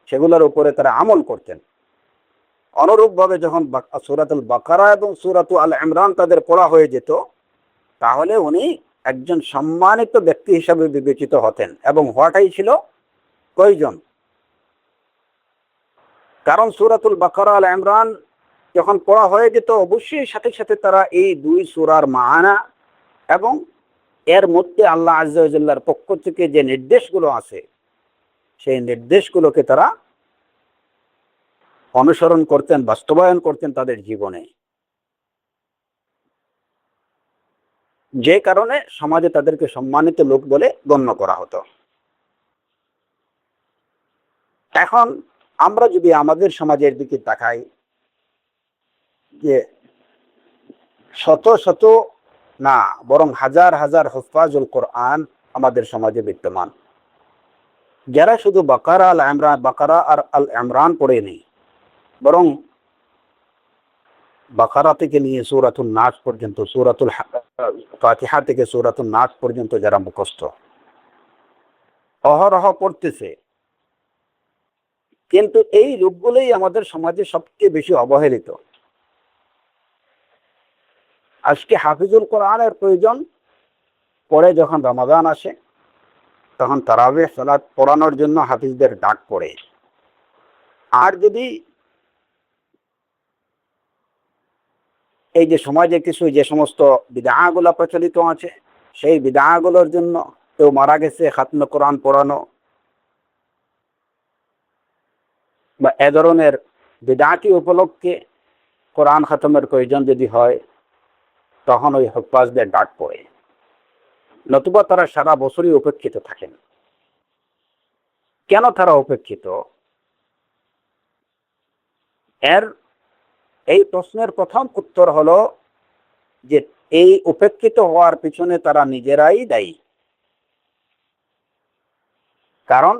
সেগুলোর উপরে তারা আমল করতেন। অনুরূপভাবে যখন সূরাতুল বাকারা এবং সূরাতু আল ইমরান তাদের পড়া হয়ে যেত, তাহলে উনি একজন সম্মানিত ব্যক্তি হিসাবে বিবেচিত হতেন এবং হওয়াটাই ছিল প্রয়োজন। কারণ সূরাতুল বাকারা আল ইমরান যখন পড়া হয়ে যেত, অবশ্যই সাথে সাথে তারা এই 2 সূরার মানা এবং এর মধ্যে আল্লাহ আযজা ওয়া জাল্লার পক্ষ থেকে যে নির্দেশগুলো আছে সেই নির্দেশগুলোকে তারা অনুসরণ করতেন, বাস্তবায়ন করতেন তাদের জীবনে, যে কারণে সমাজে তাদেরকে সম্মানিত লোক বলে গণ্য করা হতো। এখন আমরা যদি আমাদের সমাজের দিকে তাকাই, যে শত শত না বরং হাজার হাজার হুফাজুল কোরআন আমাদের সমাজে বিদ্যমান, যারা শুধু বাকারা আর আল ইমরান পড়ে নেই, বরং বাকারা থেকে নিয়ে সূরাতুন নাস পর্যন্ত, সূরাতুল ফাতিহা থেকে সূরাতুন নাস পর্যন্ত যারা মুখস্থ অহরহ পড়তেছে, কিন্তু এই রূপগুলোই আমাদের সমাজে সবচেয়ে বেশি অবহেলিত। আজকে হাফিজুল কোরআনের প্রয়োজন পরে যখন রমাদান আসে, তখন তারাবিহ সালাত পড়ানোর জন্য হাফিজদের ডাক পড়ে। আর যদি এই যে সমাজে কিছু যে সমস্ত বিদআগুলো প্রচলিত আছে, সেই বিদআগুলোর জন্য কেউ মারা গেছে, খাতমে কোরআন পড়ানো বা এ ধরনের বিদআতি উপলক্ষে কোরআন খতমের প্রয়োজন যদি হয়, তখন ওই হুফাজদের ডাক পড়ে। নতুবা তারা সারা বছরই উপেক্ষিত থাকেন। কেন তারা উপেক্ষিত? এই প্রশ্নের প্রথম উত্তর হলো যে এই উপেক্ষিত হওয়ার পিছনে তারা নিজেরাই দায়ী। কারণ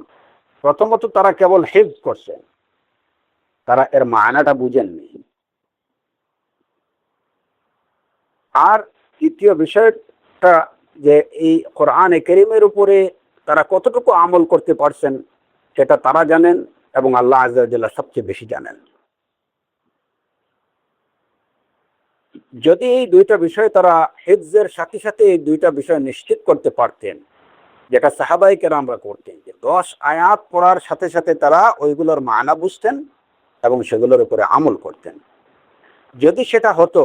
প্রথমত তারা কেবল হিফজ করছেন, তারা এর মানাটা বুঝেননি। আর দ্বিতীয় বিষয়টা যে এই কোরআনে কারীমের উপরে তারা কতটুকু আমল করতে পারছেন সেটা তারা জানেন এবং আল্লাহ আযজা ওয়া জাল্লা সবচেয়ে বেশি জানেন। যদি এই 2টা বিষয় তারা হিফজের সাথে সাথে এই 2টা বিষয় নিশ্চিত করতে পারতেন, যেটা সাহাবায়ে কেরামরা করতেন, যে 10 আয়াত পড়ার সাথে সাথে তারা ওইগুলোর মানা বুঝতেন এবং সেগুলোর উপরে আমল করতেন, যদি সেটা হতো,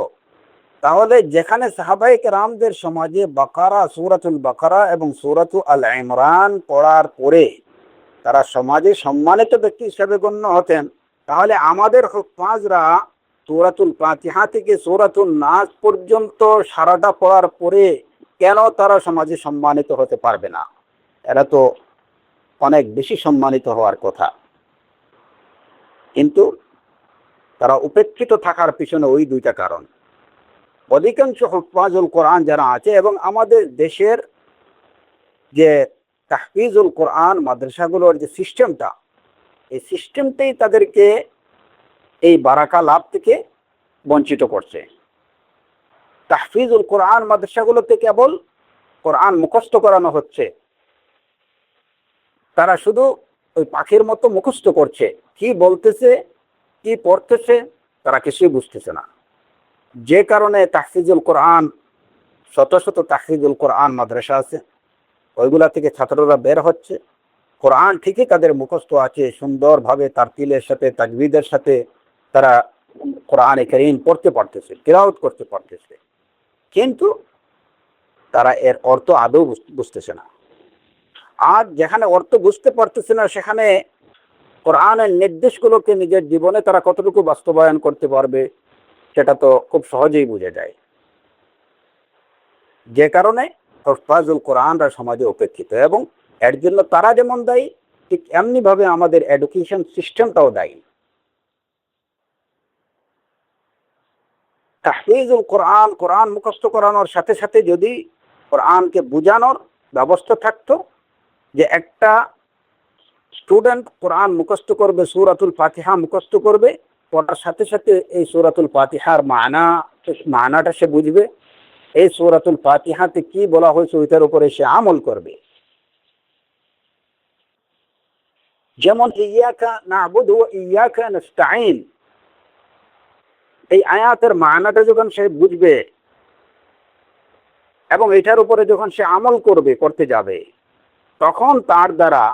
তাহলে যেখানে সাহাবায়ে কেরামদের সমাজে বাকারা, সূরাতুল বাকারা এবং সূরাতু আল ইমরান পড়ার পরে তারা সমাজে সম্মানিত ব্যক্তি হিসেবে গণ্য হতেন, তাহলে আমাদের হুফাজরা সূরাতুল ফাতিহা থেকে সূরাতুন নাস পর্যন্ত সারাটা পড়ার পরে কেন তারা সমাজে সম্মানিত হতে পারবে না? এরা তো অনেক বেশি সম্মানিত হওয়ার কথা, কিন্তু তারা উপেক্ষিত থাকার পিছনে ওই দুইটা কারণ। অধিকাংশ হুফাজুল কোরআন যারা আছে, এবং আমাদের দেশের যে তাহফিজুল কোরআন মাদ্রাসাগুলোর যে সিস্টেমটা, এই সিস্টেমটাই তাদেরকে এই বারাকা লাভ থেকে বঞ্চিত করছে। তাহফিজুল কোরআন মাদ্রাসাগুলোতে কেবল কোরআন মুখস্থ করানো হচ্ছে, তারা শুধু ওই পাখির মতো মুখস্থ করছে, কি বলতেছে কি পড়তেছে তারা কিছুই বুঝতেছে না। যে কারণে তাহফিজুল কোরআন, শত শত তাহফিজুল কোরআন মাদ্রাসা আছে, ওইগুলা থেকে ছাত্ররা বের হচ্ছে, কোরআন ঠিকই তাদের মুখস্থ আছে, সুন্দরভাবে তারতিলের সাথে তাজবিদের সাথে তারা কোরআনে কারীম পড়তে পারতেছে, তিলাওয়াত করতে পারতেছে, কিন্তু তারা এর অর্থ আদৌ বুঝতেছে না। আর যেখানে অর্থ বুঝতে পারতেছে না, সেখানে কোরআনের নির্দেশগুলোকে নিজের জীবনে তারা কতটুকু বাস্তবায়ন করতে পারবে সেটা তো খুব সহজেই বুঝে যায়। যে কারণে হুফাজুল কোরআনরা সমাজে উপেক্ষিত, এবং এর জন্য তারা যেমন দায়ী, ঠিক এমনি ভাবে আমাদের এডুকেশন সিস্টেমটাও দায়ী। তাহফিজুল কোরআন, কোরআন মুখস্থ করানোর সাথে সাথে যদি কোরআনকে বুঝানোর ব্যবস্থা থাকতো, যে একটা স্টুডেন্ট কোরআন মুখস্থ করবে, সূরাতুল ফাতিহা মুখস্থ করবে, পড়ার সাথে সাথে এই সূরাতুল ফাতিহার মানাটা সে বুঝবে, এই সূরাতুল ফাতিহাতে কি বলা হয়েছে ওইটার উপরে সে আমল করবে। যেমন ইয়াকা না'বুদু ওয়া ইয়াকা নাস্তাঈন, এই আয়াতের মানাটা যখন সে বুঝবে এবং এটার উপরে যখন সে আমল করতে যাবে, তখন তার দ্বারা,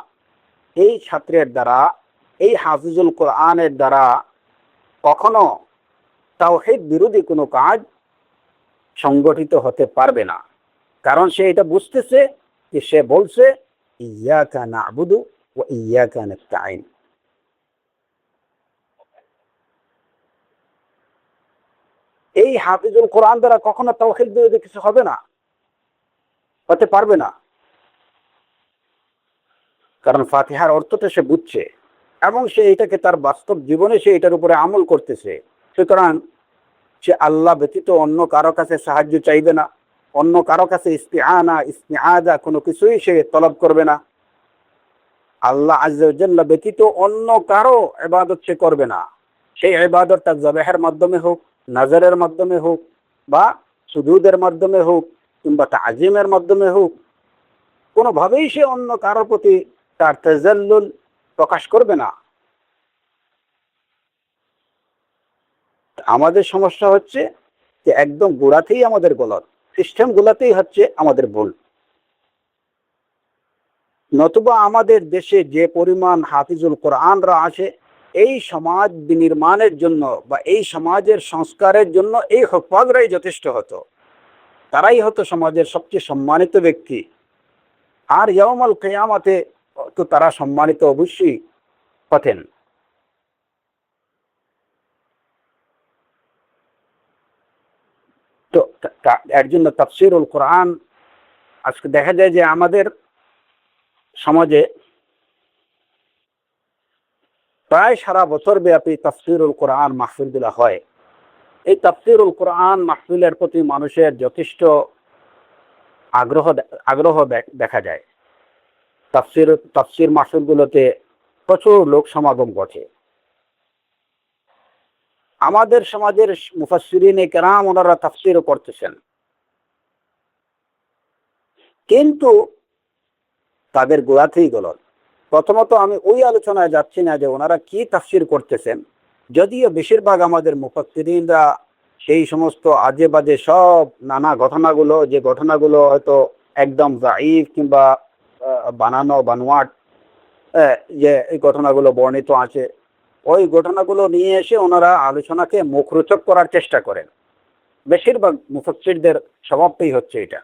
এই ছাত্রের দ্বারা, এই হাফিজুল কোরআনের দ্বারা কখনো তাওহীদ বিরোধী কোনো কাজ সংগঠিত হতে পারবে না। কারণ সে এটা বুঝতেছে যে সে বলছে ইয়াকা না'বুদু ওয়া ইয়াকা নাস্তাঈন। এই হাফিজুল কোরআন দ্বারা কখনো তাওহীদ বিরোধী কিছু হবে না, হতে পারবে না। কারণ ফাতিহার অর্থটা সে বুঝছে এবং সে এটাকে তার বাস্তব জীবনে সে এটার উপরে আমল করতেছে। সুতরাং সে আল্লাহ ব্যতীত অন্য কারো কাছে সাহায্য চাইবে না, অন্য কারো কাছে ইস্তিআনা ইস্তিআজা কোনো কিছুই সে তলব করবে না। আল্লাহ আযজা ওয়া জাল্লা ব্যতীত অন্য কারো ইবাদত সে করবে না। সেই ইবাদত তার যাবেহের মাধ্যমে হোক, নাজারের মাধ্যমে হোক, বা সুজুদের মাধ্যমে হোক, কিংবা তাজিমের মাধ্যমে হোক, কোনোভাবেই সে অন্য কারোর প্রতি তার তাজাল্লুল প্রকাশ করবে না। আমাদের সমস্যা হচ্ছে যে একদম গোড়াতেই আমাদের গলত, সিস্টেম গুলাতেই হচ্ছে আমাদের ভুল। নতুবা আমাদের দেশে যে পরিমাণ হাফিজুল কোরআনরা আছে, এই সমাজ বিনির্মাণের জন্য বা এই সমাজের সংস্কারের জন্য এই হুফাজরাই যথেষ্ট হতো, তারাই হতো সমাজের সবচেয়ে সম্মানিত ব্যক্তি। আর ইয়াউমুল কিয়ামতে তো তারা সম্মানিত অবশ্যই হতেন। তো এর জন্য তাফসীরুল কোরআন, আজকে দেখা যায় যে আমাদের সমাজে প্রায় সারা বছর ব্যাপী তাফসীরুল কোরআন মাহফিলগুলো হয়। এই তাফসীরুল কোরআন মাহফিলের প্রতি মানুষের যথেষ্ট আগ্রহ দেখা যায়। তাফসীর মাহফিলগুলোতে প্রচুর লোক সমাগম ঘটে। আমাদের সমাজের মুফাসসিরিনে কেরাম ওনারা তাফসীরও করতেছেন, কিন্তু তাদের গোড়াতেই গলত। প্রথমত আমি ওই আলোচনায় যাচ্ছি না যে ওনারা কি তাফসীর করতেছেন, যদিও বেশিরভাগ আমাদের মুফাসসিরিনরা সেই সমস্ত আজে বাজে সব নানা ঘটনাগুলো, যে ঘটনাগুলো হয়তো একদম যায়ীফ কিংবা বানানো বানোয়াট, যে এই ঘটনাগুলো বর্ণিত আছে, ওই ঘটনাগুলো নিয়ে এসে ওনারা আলোচনাকে মুখরোচক করার চেষ্টা করেন। বেশিরভাগ মুফাসসিরদের স্বভাবটাই হচ্ছে এটা।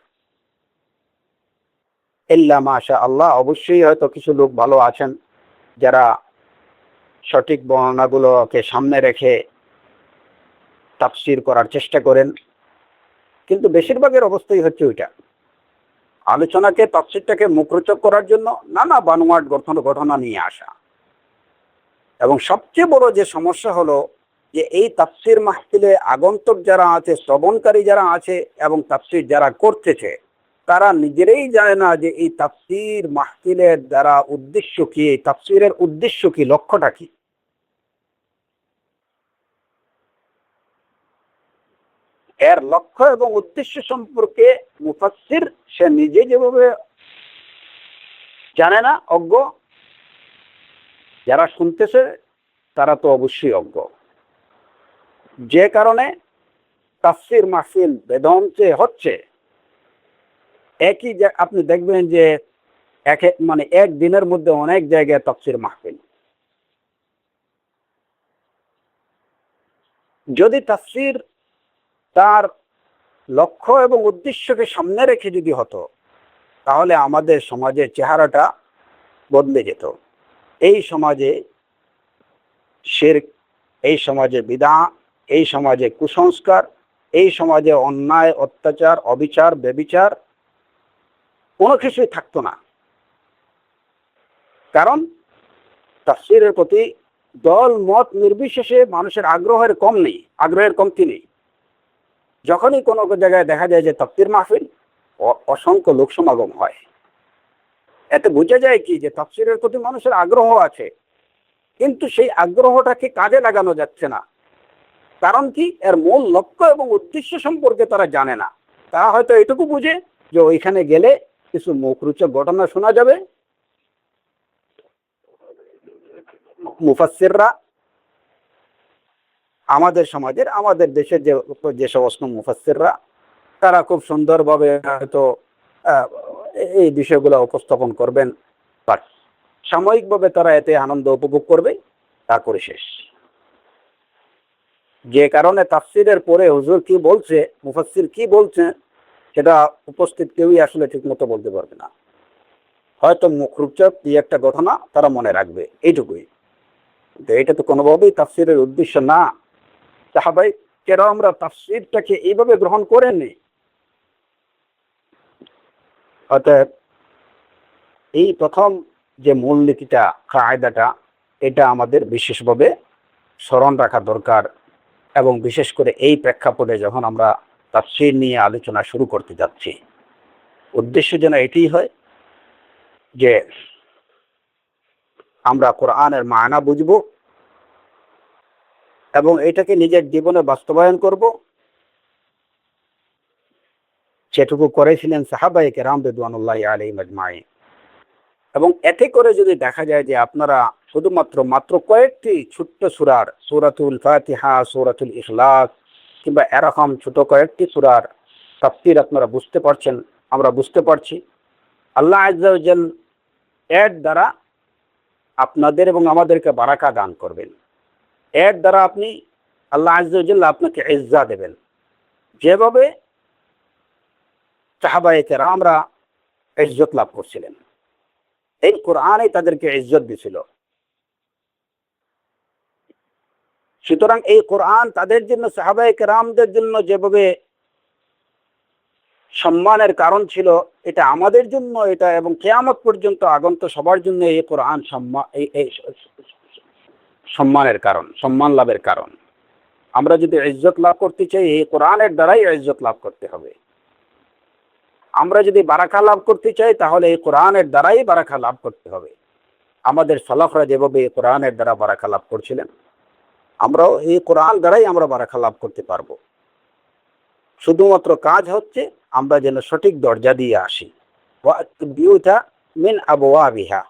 ইল্লা মাশা আল্লাহ, অবশ্যই হয়তো কিছু লোক ভালো আছেন যারা সঠিক বর্ণনাগুলোকে সামনে রেখে তাফসীর করার চেষ্টা করেন, কিন্তু বেশিরভাগের অবস্থাই হচ্ছে ওইটা, আলোচনাকে তাফসীরটাকে মুখরোচক করার জন্য নানা বানোয়াট ঘটনা নিয়ে আসা। এবং সবচেয়ে বড় যে সমস্যা হলো যে এই তাফসীর মাহফিলে আগন্তুক যারা আছে, শ্রবণকারী যারা আছে এবং তাফসীর যারা করতেছে, তারা নিজেরাই জানে না যে এই তাফসীর মাহফিলের দ্বারা উদ্দেশ্য কি, এই তাফসীরের উদ্দেশ্য কি, লক্ষ্যটা কি। এর লক্ষ্য এবং উদ্দেশ্য সম্পর্কে মুফাসসির সে নিজে যেভাবে জানে না, অজ্ঞ, যারা শুনতেছে তারা তো অবশ্যই অজ্ঞ। যে কারণে তাফসীর মাহফিল বেদমতে হচ্ছে, একই আপনি দেখবেন যে এক দিনের মধ্যে অনেক জায়গায় তাফসীর মাহফিল। যদি তাফসীর তার লক্ষ্য এবং উদ্দেশ্যকে সামনে রেখে যদি হতো, তাহলে আমাদের সমাজের চেহারাটা বদলে যেত। এই সমাজে শিরক, এই সমাজে বিদআত, এই সমাজে কুসংস্কার, এই সমাজে অন্যায়, অত্যাচার, অবিচার, ব্যভিচার কোনো কিছুই থাকতো না। কারণ তাফসীরের প্রতি দল মত নির্বিশেষে মানুষের আগ্রহের কমতি নেই। যখনই কোনো জায়গায় দেখা যায় যে তাফসীর মাহফিল, অসংখ্য লোক সমাগম হয়। এতে বোঝা যায় কি যে তাফসীরের প্রতি মানুষের আগ্রহ আছে, কিন্তু সেই আগ্রহটাকে কাজে লাগানো যাচ্ছে না। কারণ কি? এর মূল লক্ষ্য এবং উদ্দেশ্য সম্পর্কে তারা জানে না। তারা হয়তো এটুকু বুঝে যে ওইখানে গেলে কিছু মুখরোচক ঘটনা শোনা যাবে, মুফাসসিররা আমাদের সমাজের, আমাদের দেশের যে সমস্ত মুফাসসিররা, তারা খুব সুন্দরভাবে হয়তো এই বিষয়গুলো উপস্থাপন করবেন, বাট সাময়িকভাবে তারা এতে আনন্দ উপভোগ করবে, তারপরে শেষ। যে কারণে তাফসীরের পরে হুজুর কি বলছে, মুফাসসির কি বলছে, সেটা উপস্থিত কেউই আসলে ঠিক মতো বলতে পারবে না। হয়তো মুখরোচক কি একটা ঘটনা তারা মনে রাখবে, এইটুকুই। এটা তো কোনোভাবেই তাফসীরের উদ্দেশ্য না। সাহাবায়ে কেরামরা তাফসীরটাকে এইভাবে গ্রহণ করেননি। অতএব এই প্রথম যে মূলনীতিটা, কায়দাটা, এটা আমাদের বিশেষভাবে স্মরণ রাখা দরকার। এবং বিশেষ করে এই প্রেক্ষাপটে যখন আমরা তাফসীর নিয়ে আলোচনা শুরু করতে যাচ্ছি, উদ্দেশ্য যেন এটাই হয় যে আমরা কোরআনের মায়না বুঝব এবং এটাকে নিজের জীবনে বাস্তবায়ন করব, সেটুকু করেছিলেন সাহাবায়ে কেরাম রিদওয়ানুল্লাহি আলাইহিম আজমাইন। এবং এতে করে যদি দেখা যায় যে আপনারা মাত্র কয়েকটি ছোট্ট সূরার, সূরাতুল ফাতিহা, সূরাতুল ইখলাস কিংবা এরকম ছোট কয়েকটি সূরার তাফসীর আপনারা বুঝতে পারছেন, আমরা বুঝতে পারছি, আল্লাহ আযজা ওয়া জাল এর দ্বারা আপনাদের এবং আমাদেরকে বারাকা দান করবেন। এর দ্বারা আল্লাহ আযজা ওয়া জাল আপনাকে ইজ্জত দেবেন। যেভাবে সাহাবায়ে কেরামরা ইজ্জত লাভ করছিলেন, এই কোরআনই তাদেরকে ইজ্জত দিছিল। সুতরাং এই কোরআন তাদের জন্য, সাহাবায়ে কেরামদের জন্য যেভাবে সম্মানের কারণ ছিল, এটা আমাদের জন্য, এটা এবং কিয়ামত পর্যন্ত আগন্ত সবার জন্য এই কোরআন সম্মানের কারণ, সম্মান লাভের কারণ। আমরা যদি ইজ্জত লাভ করতে চাই, এই কোরআনের দ্বারাই ইজ্জত লাভ করতে হবে। আমরা যদি বারাকা লাভ করতে চাই, তাহলে এই কোরআনের দ্বারাই বারাকা লাভ করতে হবে। আমাদের সালাফরা যেভাবে এই কোরআনের দ্বারা বারাকা লাভ করছিলেন, আমরাও এই কোরআন দ্বারাই আমরা বারাকা লাভ করতে পারবো। শুধুমাত্র কাজ হচ্ছে আমরা যেন সঠিক দরজা দিয়ে আসি। বিউতা মিন আবওয়াবিহা,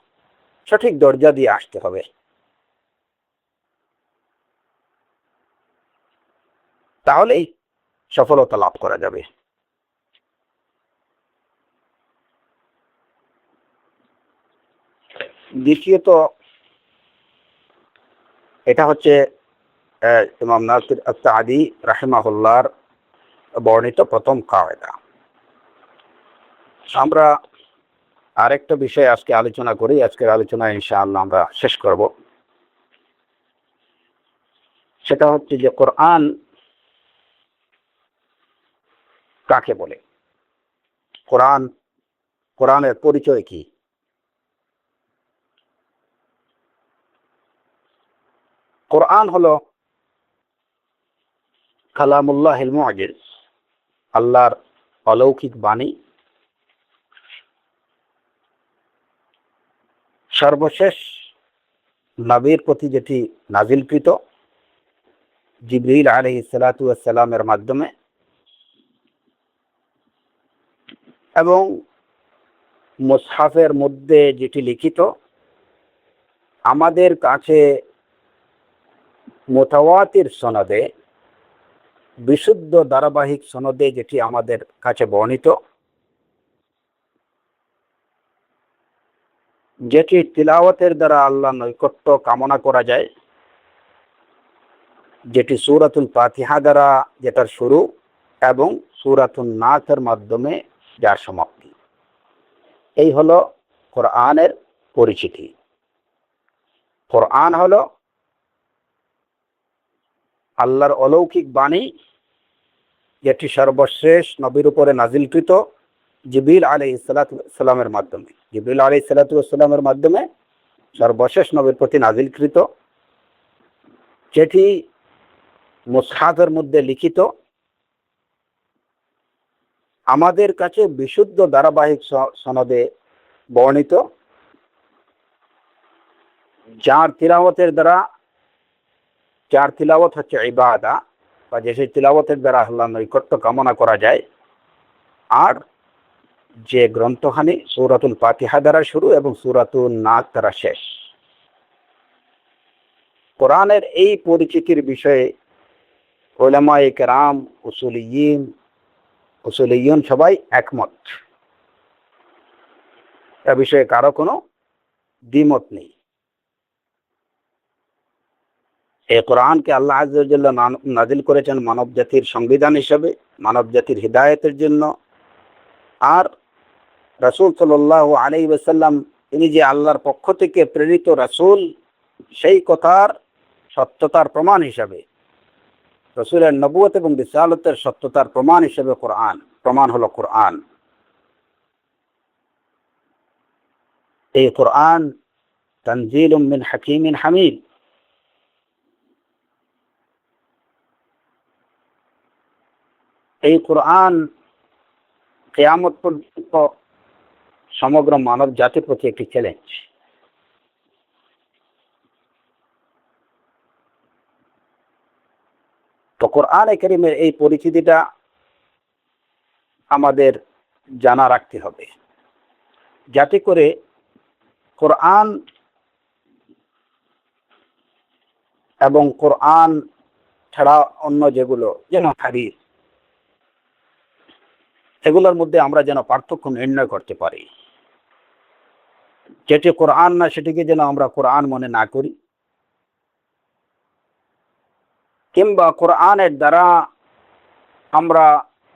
সঠিক দরজা দিয়ে আসতে হবে, তাহলেই সফলতা লাভ করা যাবে। দ্বিতীয়ত, এটা হচ্ছে ইমাম নাসির আস-সাদি রাহিমাহুল্লাহর বর্ণিত প্রথম কায়দা। আমরা আরেকটা বিষয় আজকে আলোচনা করি, আজকের আলোচনা ইনশাআল্লাহ আমরা শেষ করব। সেটা হচ্ছে যে কোরআন কাকে বলে, কোরআনের পরিচয় কি? কোরআন হলো কালামুল্লাহিল মুজিজ, আল্লাহর অলৌকিক বাণী, সর্বশেষ নবীর প্রতি যেটি নাজিলকৃত জিবরিল আলাইহিস সালাতু ওয়াস সালামের মাধ্যমে, এবং মুসহাফের মধ্যে যেটি লিখিত, আমাদের কাছে মুতাওয়াতির সনদে, বিশুদ্ধ ধারাবাহিক সনদে যেটি আমাদের কাছে বর্ণিত, যেটি তিলাওয়াতের দ্বারা আল্লাহ নৈকট্য কামনা করা যায়, যেটি সূরাতুল ফাতিহা দ্বারা যেটার শুরু এবং সূরাতুন নাসের মাধ্যমে যার সমাপ্তি। এই হলো কোরআনের পরিচিতি। কোরআন হলো আল্লাহর অলৌকিক বাণী, যেটি সর্বশেষ নবীর উপরে নাজিলকৃত জিবরিল আলাইহিস সালামের মাধ্যমে। জিবরিল আলাইহিস সালামের মাধ্যমে সর্বশেষ নবীর প্রতি নাজিলকৃত, যেটি মুসহাফের মধ্যে লিখিত, আমাদের কাছে বিশুদ্ধ ধারাবাহিক সনদে বর্ণিত, যার তিলাওয়াত হচ্ছে ইবাদা, বা যে সেই তিলাওয়াতের দ্বারা আল্লাহর নৈকট্য কামনা করা যায়, আর যে গ্রন্থখানি সূরাতুল ফাতিহা দ্বারা শুরু এবং সূরাতুন নাস দ্বারা শেষ। কোরআনের এই পরিচিতির বিষয়ে উলামায়ে কেরাম, উসুলিয়্যিন সবাই একমত, এ বিষয়ে কারো কোনো দ্বিমত নেই। এই কোরআনকে আল্লাহ আযজা ওয়া জাল্লা নাজিল করেছেন মানব জাতির সংবিধান হিসেবে, মানব জাতির হিদায়াতের জন্য। আর রাসূল সাল্লাল্লাহু আলাইহি ওয়াসাল্লাম তিনি যে আল্লাহর পক্ষ থেকে প্রেরিত রাসূল, সেই কথার সত্যতার প্রমাণ হিসাবে, রাসূলের নবুয়ত এবং রিসালাতের সত্যতার প্রমাণ হিসেবে প্রমাণ হলো কোরআন। এই কোরআন তানজিলুম মিন হাকিমিন হামিদ, এই কোরআন কিয়ামত পর্যন্ত সমগ্র মানব জাতির প্রতি একটি চ্যালেঞ্জ। তো কোরআনে কারীমের এই পরিচিতিটা আমাদের জানা রাখতে হবে, যাতে করে কোরআন এবং কোরআন ছাড়া অন্য যেগুলো, যেন হাদিস, এগুলোর মধ্যে আমরা যেন পার্থক্য নির্ণয় করতে পারি। যেটি কোরআন না সেটিকে যেন আমরা কোরআন মনে না করি, কিংবা কোরআনের দ্বারা আমরা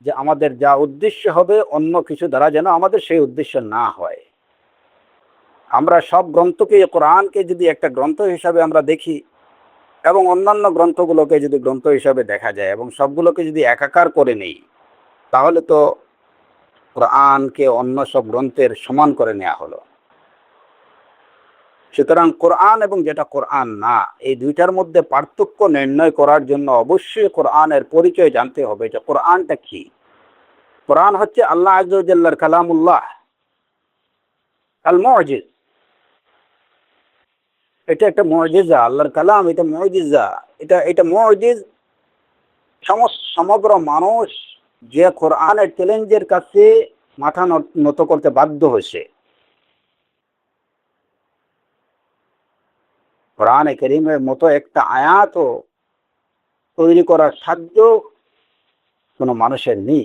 যে আমাদের যা উদ্দেশ্য হবে অন্য কিছু দ্বারা যেন আমাদের সেই উদ্দেশ্য না হয়। আমরা সব গ্রন্থকে, কোরআনকে যদি একটা গ্রন্থ হিসাবে আমরা দেখি এবং অন্যান্য গ্রন্থগুলোকে যদি গ্রন্থ হিসাবে দেখা যায় এবং সবগুলোকে যদি একাকার করে নেই, তাহলে তো কোরআনকে অন্য সব গ্রন্থের সমান করে নেওয়া হলো। সুতরাং কোরআন এবং যেটা কোরআন না, এই দুইটার মধ্যে পার্থক্য নির্ণয় করার জন্য অবশ্যই কোরআনের পরিচয় জানতে হবে, যে কোরআনটা কি। কোরআন হচ্ছে আল্লাহ আযজা ওয়া জাল্লার কালামুল্লাহ আল মুজিজ। এটা একটা মুজিজা, আল্লাহর কালাম, এটা মুজিজা, এটা মুজিজ। সমগ্র মানুষ যে কোরআনের চ্যালেঞ্জের কাছে মাথা নত করতে বাধ্য হয়েছে। কোরআনে কারীমের মতো একটা আয়াতও তৈরি করার সাধ্য কোনো মানুষের নেই,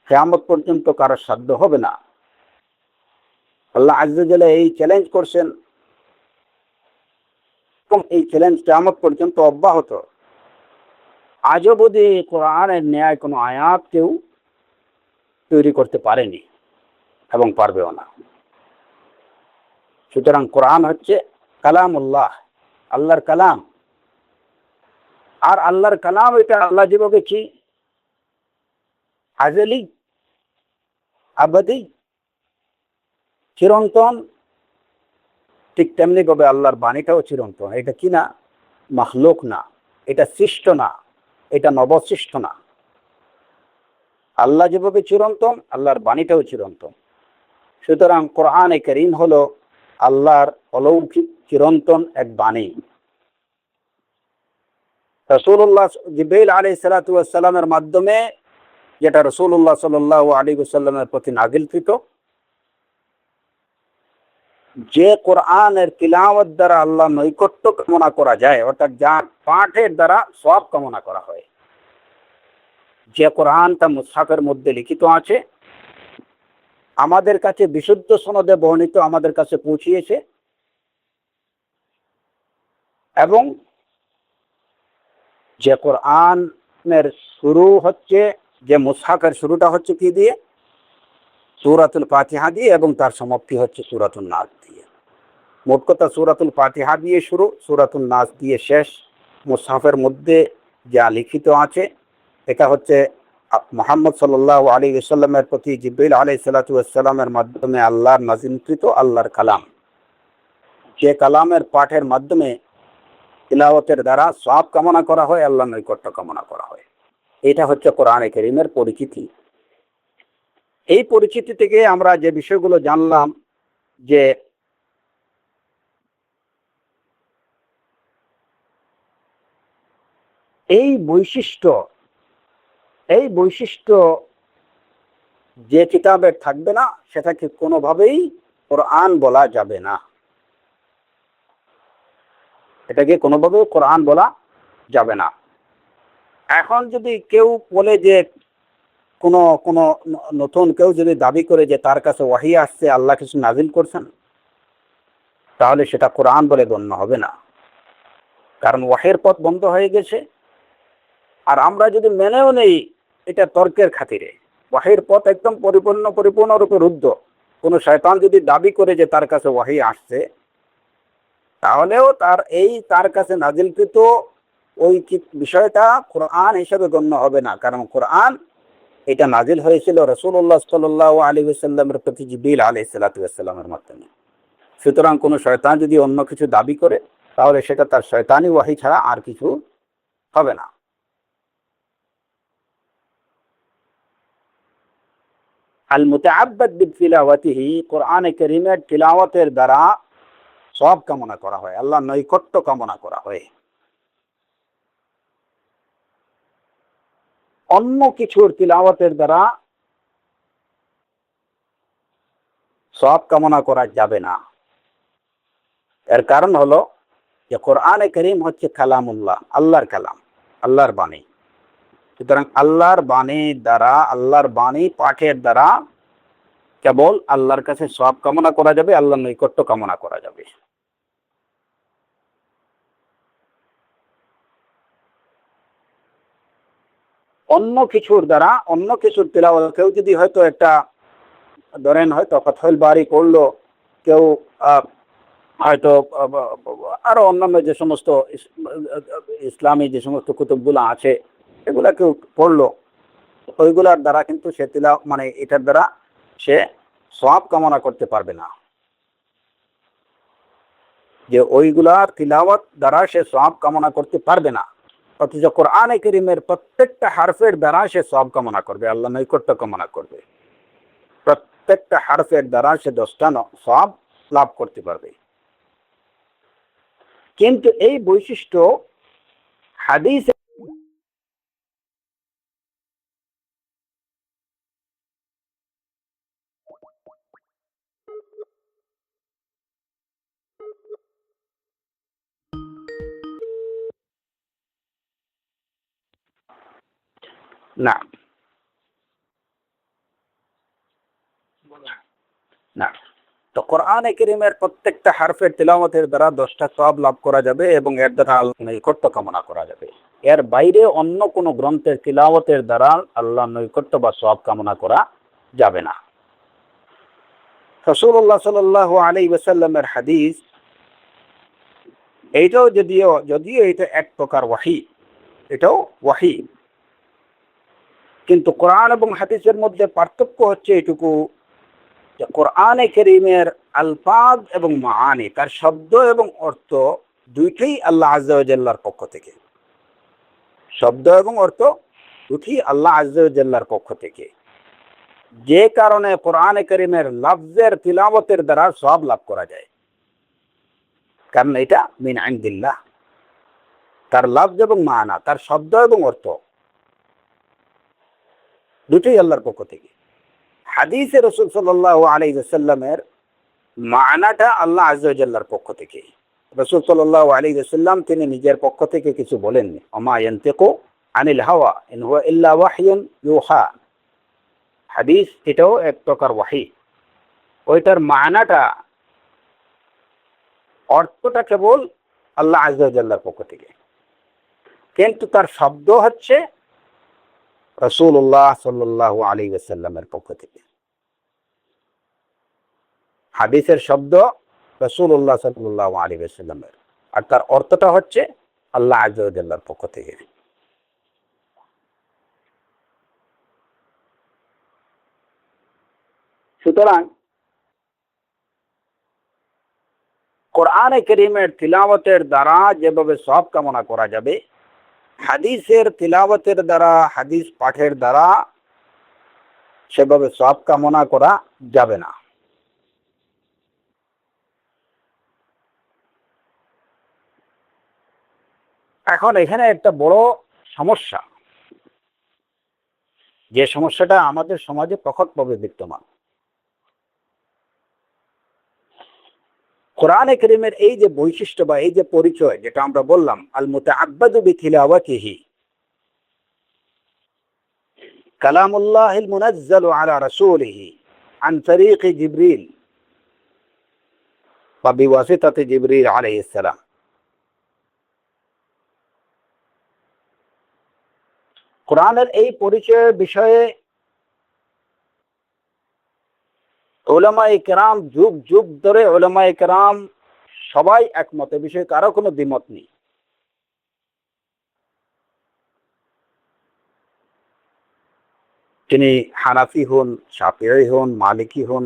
কিয়ামত পর্যন্ত কারো সাধ্য হবে না। আল্লাহ আযজা ওয়া জাল্লা এই চ্যালেঞ্জ করছেন এবং এই চ্যালেঞ্জ কিয়ামত পর্যন্ত অব্যাহত। আজও অবধি কোরআনের ন্যায় কোনো আয়াত কেউ তৈরি করতে পারেনি এবং পারবেও না। সুতরাং কোরআন হচ্ছে কালামুল্লাহ, আল্লাহর কালাম। আর আল্লাহর কালাম, এটা আল্লাহ যেভাবে কি আজলি, আবাদি, চিরন্তন, ঠিক তেমনি ভাবে আল্লাহর বাণীটাও চিরন্তন। এটা কি না? মাখলুক না, এটা সৃষ্ট না, এটা নবসৃষ্ট না। আল্লাহ যেভাবে চিরন্তন, আল্লাহর বাণীটাও চিরন্তন। সুতরাং কোরআনে কারীম হলো আল্লাহর অলৌকিক চিরন্তন এক বাণী। রাসূলুল্লাহ জিবরাইল আলাইহিস সালাতু ওয়াস সালামের মাধ্যমে, যেটা রাসূলুল্লাহ সাল্লাল্লাহু আলাইহি ওয়াসাল্লামের প্রতি নাযিলকৃত, যে কোরআনের তিলাওয়াত দ্বারা আল্লাহ নৈকট্য কামনা করা যায়, অর্থাৎ যার পাঠের দ্বারা সওয়াব কামনা করা হয়, যে কোরআনটা মুসহাফের মধ্যে লিখিত আছে, আমাদের কাছে বিশুদ্ধ সনদে বর্ণিত, আমাদের কাছে পৌঁছিয়েছে, এবং যে কোরআনের শুরু হচ্ছে, যে মুসহাফের শুরুটা হচ্ছে কি দিয়ে? সূরাতুল ফাতিহা দিয়ে, এবং তার সমাপ্তি হচ্ছে সূরাতুন নাস দিয়ে। মোট কথা সূরাতুল ফাতিহা দিয়ে শুরু, সূরাতুন নাস দিয়ে শেষ। মুসহাফের মধ্যে যা লিখিত আছে, এটা হচ্ছে মুহাম্মদ সাল্লাল্লাহু আলাইহি ওয়াসাল্লামের প্রতি জিবরাইল আলাইহিস সালাতু ওয়াস সালামের মাধ্যমে আল্লাহর নাযিলকৃত আল্লাহর কালাম, যে কালামের পাঠের মাধ্যমে তিলাওয়াতের দ্বারা সওয়াব কামনা করা হয়, আল্লাহর নৈকট্য কামনা করা হয়। এটা হচ্ছে কোরআনে কারীমের পরিচিতি। এই পরিচিতি থেকে আমরা যে বিষয়গুলো জানলাম, যে এই বৈশিষ্ট্য যে কিতাবের থাকবে না, সেটাকে কোনোভাবেই কোরআন বলা যাবে না। এটাকে কোনোভাবেই কোরআন বলা যাবে না। এখন যদি কেউ বলে যে, কোনো কোনো নতুন কেউ যদি দাবি করে যে তার কাছে ওয়াহি আসছে, আল্লাহ কিছু নাজিল করছেন, তাহলে সেটা কোরআন বলে গণ্য হবে না। কারণ ওয়াহির পথ বন্ধ হয়ে গেছে। আর আমরা যদি মেনেও নেই, এটা তর্কের খাতিরে, ওয়াহির পথ একদম পরিপূর্ণরূপে রুদ্ধ। কোনো শয়তান যদি দাবি করে যে তার কাছে ওয়াহি আসছে, তাহলেও তার কাছে নাজিলকৃত ওই বিষয়টা কোরআন হিসেবে গণ্য হবে না। কারণ কোরআন এটা নাজিল হয়েছিল রাসূলুল্লাহ সাল্লাল্লাহু আলাইহি ওয়াসাল্লামের প্রতি জিবরিল আলাইহিস সালাতু ওয়াস সালামের মাধ্যমে। সুতরাং কোনো শয়তান যদি অন্য কিছু দাবি করে, তাহলে সেটা তার শয়তানি ওয়াহি ছাড়া আর কিছু হবে না। আল মুতাআব্বাদ বিতিলাওয়াতিহি, কোরআনে কারীমের তিলাওয়াতের দ্বারা সওয়াব কামনা করা হয়, আল্লাহর নৈকট্য কামনা করা হয়। অন্য কিছুর তিলাওয়াতের দ্বারা সওয়াব কামনা করা যাবে না। এর কারণ হলো যে কোরআনে কারীম হচ্ছে কালামুল্লাহ, আল্লাহর কালাম, আল্লাহর বাণী। সুতরাং আল্লাহর বাণীর দ্বারা, আল্লাহর বাণী পাঠের দ্বারা কেবল আল্লাহর কাছে সওয়াব কামনা করা যাবে, আল্লাহর নৈকট্য কামনা করা যাবে। অন্য কিছুর দ্বারা, অন্য কিছুর তিলাওয়াত, কেউ যদি হয়তো একটা, ধরেন হয়তো ফাতহুল বারি করলো কেউ, হয়তো আরো অন্যান্য যে সমস্ত ইসলামী যে সমস্ত কুতুবগুলো আছে, এগুলা কেউ পড়লো, ওইগুলার দ্বারা কিন্তু সে এটার দ্বারা সে সওয়াব কামনা করতে পারবে না। যে ওইগুলার তিলাওয়াত দ্বারা সে সওয়াব কামনা করতে পারবে না। অথচ কোরআনে কারীমের প্রত্যেকটা হারফের দ্বারা সে সওয়াব কামনা করবে, আল্লাহ নৈকট্য কামনা করবে। প্রত্যেকটা হারফের দ্বারা সে 10টা সওয়াব লাভ করতে পারবে। কিন্তু এই বৈশিষ্ট্য হাদিসে না, না। তো কোরআনে কারীমের প্রত্যেকটা হারফের তিলাওয়াতের দ্বারা 10টা সওয়াব লাভ করা যাবে, এবং এর দ্বারা আল্লাহর নৈকট্য কামনা করা যাবে। এর বাইরে অন্য কোনো গ্রন্থের তিলাওয়াতের দ্বারা আল্লাহর নৈকট্য বা সওয়াব কামনা করা যাবে না। রাসূলুল্লাহ সাল্লাল্লাহু আলাইহি ওয়াসাল্লামের হাদিস, এইটাও যদিও এটা এক প্রকার ওয়াহি, এটাও ওয়াহি, কিন্তু কোরআন এবং হাদিসের মধ্যে পার্থক্য হচ্ছে এটুকু যে কোরআনে কারীমের আলফাজ এবং মাআনি, তার শব্দ এবং অর্থ দুইটাই আল্লাহ আযজা ওয়া জাল্লার পক্ষ থেকে। শব্দ এবং অর্থ দুটি আল্লাহ আযজা ওয়া জাল্লার পক্ষ থেকে, যে কারণে কোরআনে কারীমের লফজের তিলাওয়াতের দ্বারা সওয়াব লাভ করা যায়, কারণ এটা মিন ইনদিল্লাহ। তার লফজ এবং মানা, তার শব্দ এবং অর্থ দুটোই আল্লাহর পক্ষ থেকে। হাদিসে রাসূল সাল্লাল্লাহু আলাইহি ওয়াসাল্লামের মানাটা আল্লাহ আযজা ওয়া জাল্লার পক্ষ থেকে। রাসূল সাল্লাল্লাহু আলাইহি ওয়াসাল্লাম তিনি নিজের পক্ষ থেকে কিছু বলেননি। ওমা ইয়ানতিকু আনিল হাওয়া ইন হুয়া ইল্লা ওয়াহয়ুন ইউহা। হাদিস এটাও এক প্রকার ওয়াহি। ওইটার মানাটা, অর্থটা কেবল আল্লাহ আযজা ওয়া জাল্লার পক্ষ থেকে, কিন্তু তার শব্দ হচ্ছে রাসূলুল্লাহ সাল্লাল্লাহু আলাইহি ওয়াসাল্লামের পক্ষ থেকে। হাদিসের শব্দ রাসূলুল্লাহ সাল্লাল্লাহু আলাইহি ওয়াসাল্লামের, আর তার অর্থটা হচ্ছে আল্লাহ আযজা ওয়া জাল্লার পক্ষ থেকে। সুতরাং কোরআনে কারীমের তিলাওয়াতের দ্বারা যেভাবে সওয়াব কামনা করা যাবে, হাদিসের তিলাওয়াতের দ্বারা, হাদিস পাঠের দ্বারা সেভাবে সওয়াব কামনা করা যাবে না। এখন এখানে একটা বড় সমস্যা, যে সমস্যাটা আমাদের সমাজে প্রকটভাবে বিদ্যমান। কোরআনে কারীমের এই যে বৈশিষ্ট্য বা এই যে পরিচয়, যেটা আমরা বললাম আল মুতাআব্বাদু বিতিলাওয়াতিহি কালামুল্লাহিল মুনাজ্জালু আলা রাসূলিহি আন তরিকি জিবরিল বা বিওয়াসিতাতি জিবরিল আলাইহিস সালাম। কোরআনের এই পরিচয়ের বিষয়ে উলামায়ে কেরাম, যুগ যুগ ধরে উলামায়ে কেরাম সবাই একমত, এ বিষয়ে কারো কোনো দ্বিমত নেই। তিনি হানাফি হন, শাফিঈ হন, মালিকি হন,